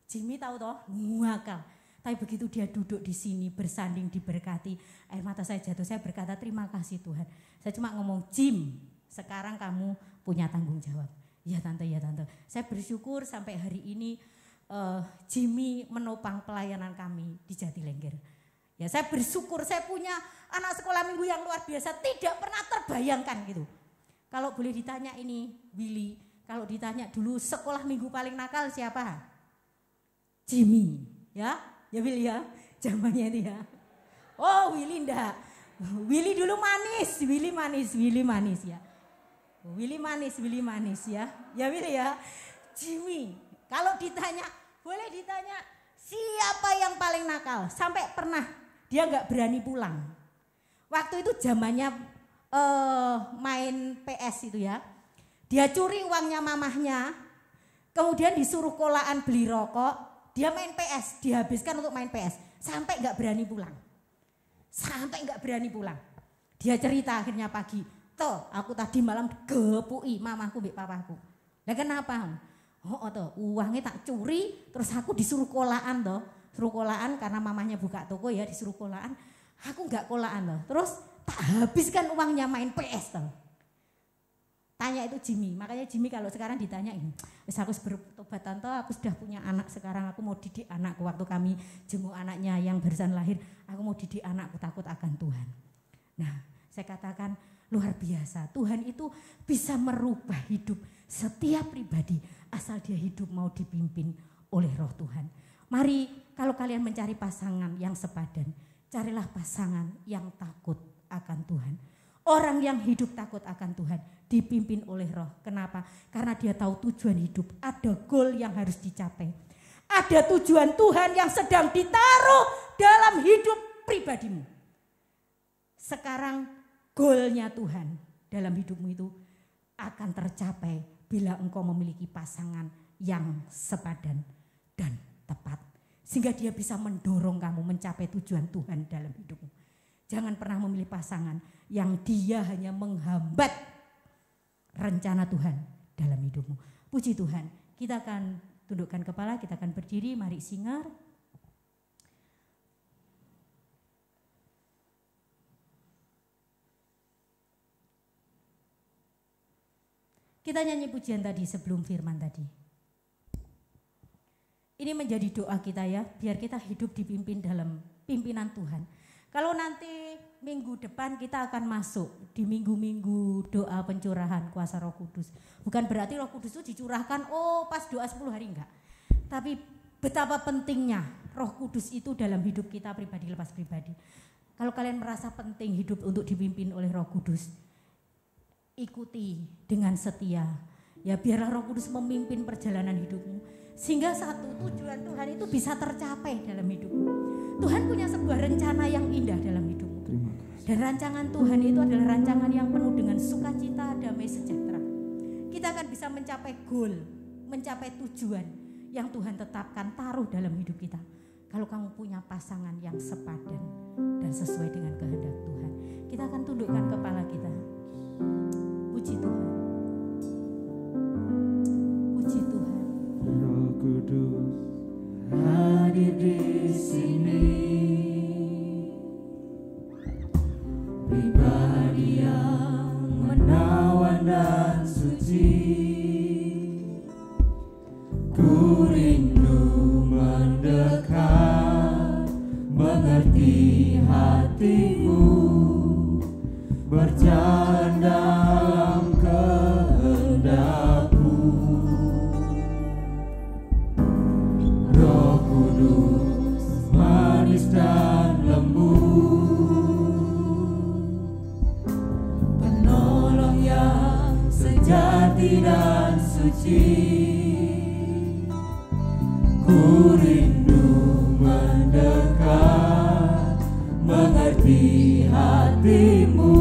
Jimmy tahu toh ngakal. Tapi begitu dia duduk di sini bersanding diberkati, air mata saya jatuh. Saya berkata terima kasih Tuhan. Saya cuma ngomong, Jim, sekarang kamu punya tanggung jawab. Ya tante, ya tante. Saya bersyukur sampai hari ini Jimmy menopang pelayanan kami di Jatilengger. Ya saya bersyukur saya punya anak sekolah minggu yang luar biasa, tidak pernah terbayangkan gitu. Kalau boleh ditanya ini Willy, kalau ditanya dulu sekolah minggu paling nakal siapa? Jimmy, ya Willy ya, zamannya itu ya. Oh Willy enggak, Willy dulu manis, Willy manis ya. Willy manis ya, ya Willy ya. Jimmy, kalau ditanya, boleh ditanya siapa yang paling nakal? Sampai pernah dia nggak berani pulang. Waktu itu zamannya main PS itu ya. Dia curi uangnya mamahnya, kemudian disuruh kolaan beli rokok, dia main PS, dihabiskan untuk main PS, sampai nggak berani pulang. Dia cerita akhirnya pagi, toh aku tadi malam gepui mamaku mbek papaku. Lah kenapa? Oh toh uangnya tak curi, terus aku disuruh kolaan toh. Suruh kolaan karena mamanya buka toko ya, disuruh kolaan. Aku enggak kolaan loh. Terus tak habiskan uangnya main PS toh. Tanya itu Jimmy. Makanya Jimmy kalau sekarang ditanya ini, wis aku bertobat tante, aku sudah punya anak sekarang, aku mau didik anakku. Waktu kami jenguk anaknya yang barusan lahir, aku mau didik anakku takut akan Tuhan. Nah, saya katakan luar biasa. Tuhan itu bisa merubah hidup setiap pribadi asal dia hidup mau dipimpin oleh Roh Tuhan. Mari kalau kalian mencari pasangan yang sepadan, carilah pasangan yang takut akan Tuhan. Orang yang hidup takut akan Tuhan dipimpin oleh Roh. Kenapa? Karena dia tahu tujuan hidup, ada goal yang harus dicapai. Ada tujuan Tuhan yang sedang ditaruh dalam hidup pribadimu. Sekarang goalnya Tuhan dalam hidupmu itu akan tercapai bila engkau memiliki pasangan yang sepadan dan tepat, sehingga dia bisa mendorong kamu mencapai tujuan Tuhan dalam hidupmu. Jangan pernah memilih pasangan yang dia hanya menghambat rencana Tuhan dalam hidupmu. Puji Tuhan, kita akan tundukkan kepala, kita akan berdiri, mari singar. Kita nyanyi pujian tadi sebelum firman tadi. Ini menjadi doa kita ya, biar kita hidup dipimpin dalam pimpinan Tuhan. Kalau nanti minggu depan kita akan masuk di minggu-minggu doa pencurahan kuasa Roh Kudus. Bukan berarti Roh Kudus itu dicurahkan pas doa 10 hari enggak. Tapi betapa pentingnya Roh Kudus itu dalam hidup kita pribadi lepas pribadi. Kalau kalian merasa penting hidup untuk dipimpin oleh Roh Kudus, ikuti dengan setia. Ya biarlah Roh Kudus memimpin perjalanan hidupmu. Sehingga satu tujuan Tuhan itu bisa tercapai dalam hidupmu. Tuhan punya sebuah rencana yang indah dalam hidupmu. Dan rancangan Tuhan itu adalah rancangan yang penuh dengan sukacita, damai, sejahtera. Kita akan bisa mencapai goal, mencapai tujuan yang Tuhan tetapkan taruh dalam hidup kita. Kalau kamu punya pasangan yang sepadan dan sesuai dengan kehendak Tuhan. Kita akan tundukkan kepala kita. Puji Tuhan. Puji Tuhan. Roh Kudus hadir di sini, pribadi yang menawan dan suci. Ku berjalan dalam kehendak-Mu. Roh Kudus manis dan lembut, penolong yang sejati dan suci. Ku rindu mendekat, mengerti hati-Mu,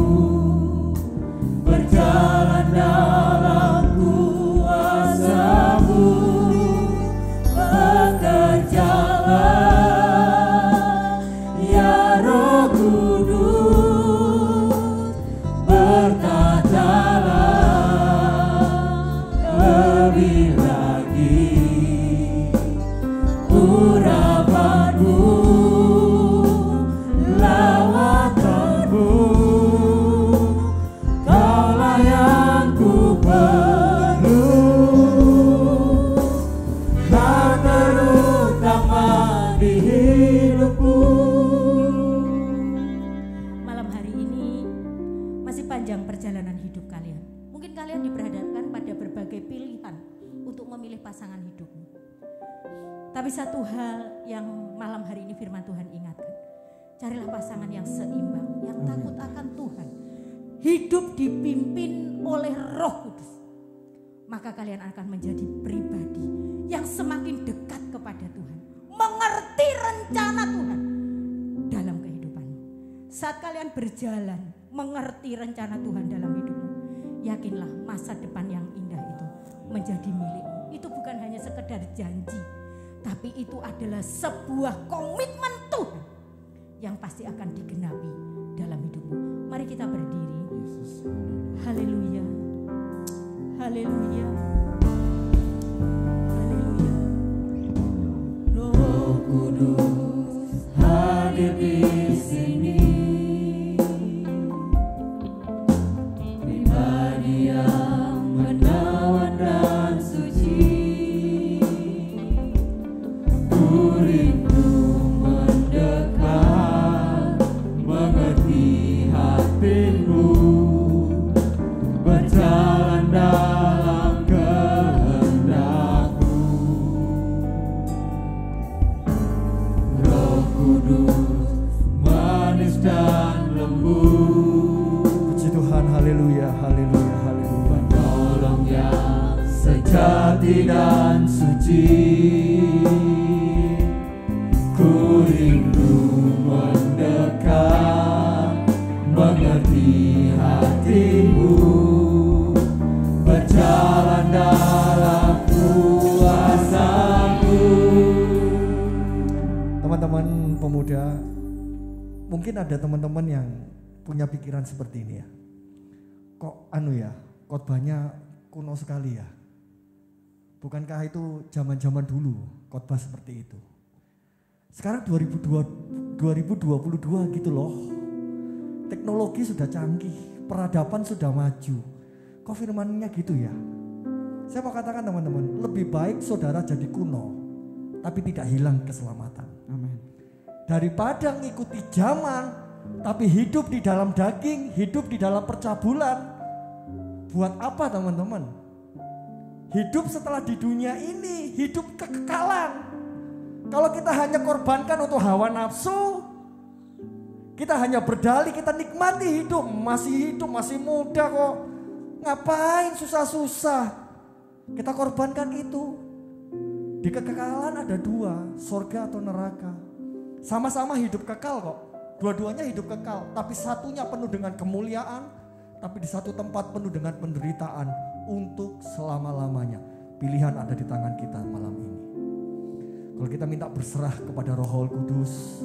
berjalan dalam kuasa-Mu, bekerjalah ya Roh Kudus, berkatalah lebih lagi. Urapan-Mu, lawatanmu, Kaulah yang ku perlu, Kau terutama di hidupku. Malam hari ini masih panjang perjalanan hidup kalian. Mungkin kalian diperhadapkan pada berbagai pilihan untuk memilih pasangan hidupmu. Tapi satu hal yang malam hari ini firman Tuhan ingatkan. Carilah pasangan yang seimbang, yang takut akan Tuhan. Hidup dipimpin oleh Roh Kudus. Maka kalian akan menjadi pribadi yang semakin dekat kepada Tuhan. Mengerti rencana Tuhan dalam kehidupanmu. Saat kalian berjalan mengerti rencana Tuhan dalam hidupmu, yakinlah masa depan yang indah itu menjadi milikmu. Itu bukan hanya sekedar janji, tapi itu adalah sebuah komitmen Tuhan yang pasti akan digenapi dalam hidupmu. Mari kita berdiri. Haleluya. Haleluya. Haleluya. Roh Kudus hadir di sini, pribadi yang menawan dan suci. Ku rindu mendekat, mengerti hati-Mu, berjalan dalam kehendak-Mu. Roh Kudus manis dan lembut. Puji Tuhan, haleluya, haleluya, haleluya. Penolong yang sejati dan suci. Ku rindu mendekat, mengerti hati-Mu, berjalan dalam kuasa-Mu. Teman-teman pemuda, mungkin ada teman-teman yang punya pikiran seperti ini ya. Kok khotbahnya kuno sekali ya. Bukankah itu zaman-zaman dulu khotbah seperti itu? Sekarang 2022 gitu loh. Teknologi sudah canggih, peradaban sudah maju. Kok firmannya gitu ya? Saya mau katakan teman-teman, lebih baik saudara jadi kuno, tapi tidak hilang keselamatan. Amin. Daripada ngikuti zaman, tapi hidup di dalam daging, hidup di dalam percabulan. Buat apa teman-teman? Hidup setelah di dunia ini, hidup kekekalan. Kalau kita hanya korbankan untuk hawa nafsu, kita hanya berdalih, kita nikmati hidup, masih muda kok. Ngapain susah-susah? Kita korbankan itu. Di kekekalan ada dua, surga atau neraka. Sama-sama hidup kekal kok. Dua-duanya hidup kekal, tapi satunya penuh dengan kemuliaan, tapi di satu tempat penuh dengan penderitaan untuk selama-lamanya. Pilihan ada di tangan kita malam ini. Kalau kita minta berserah kepada Roh Kudus,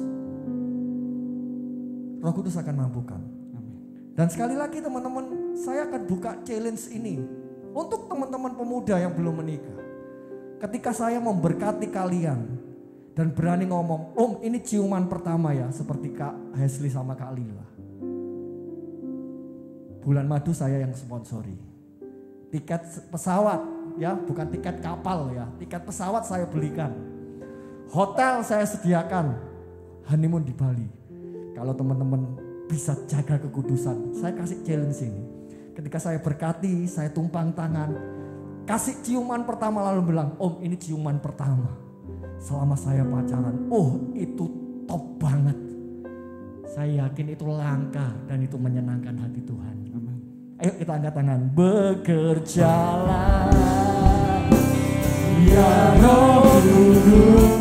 Roh Kudus akan mampukan. Dan sekali lagi teman-teman, saya akan buka challenge ini untuk teman-teman pemuda yang belum menikah. Ketika saya memberkati kalian dan berani ngomong, Om ini ciuman pertama ya, seperti Kak Hesley sama Kak Lila. Bulan madu saya yang sponsori. Tiket pesawat ya, bukan tiket kapal ya, tiket pesawat saya belikan. Hotel saya sediakan, honeymoon di Bali. Kalau teman-teman bisa jaga kekudusan. Saya kasih challenge ini. Ketika saya berkati, saya tumpang tangan, kasih ciuman pertama lalu bilang, Om ini ciuman pertama selama saya pacaran. Oh itu top banget. Saya yakin itu langka dan itu menyenangkan hati Tuhan. Amin. Ayo kita angkat tangan. Bekerjalah ya Roh Kudus.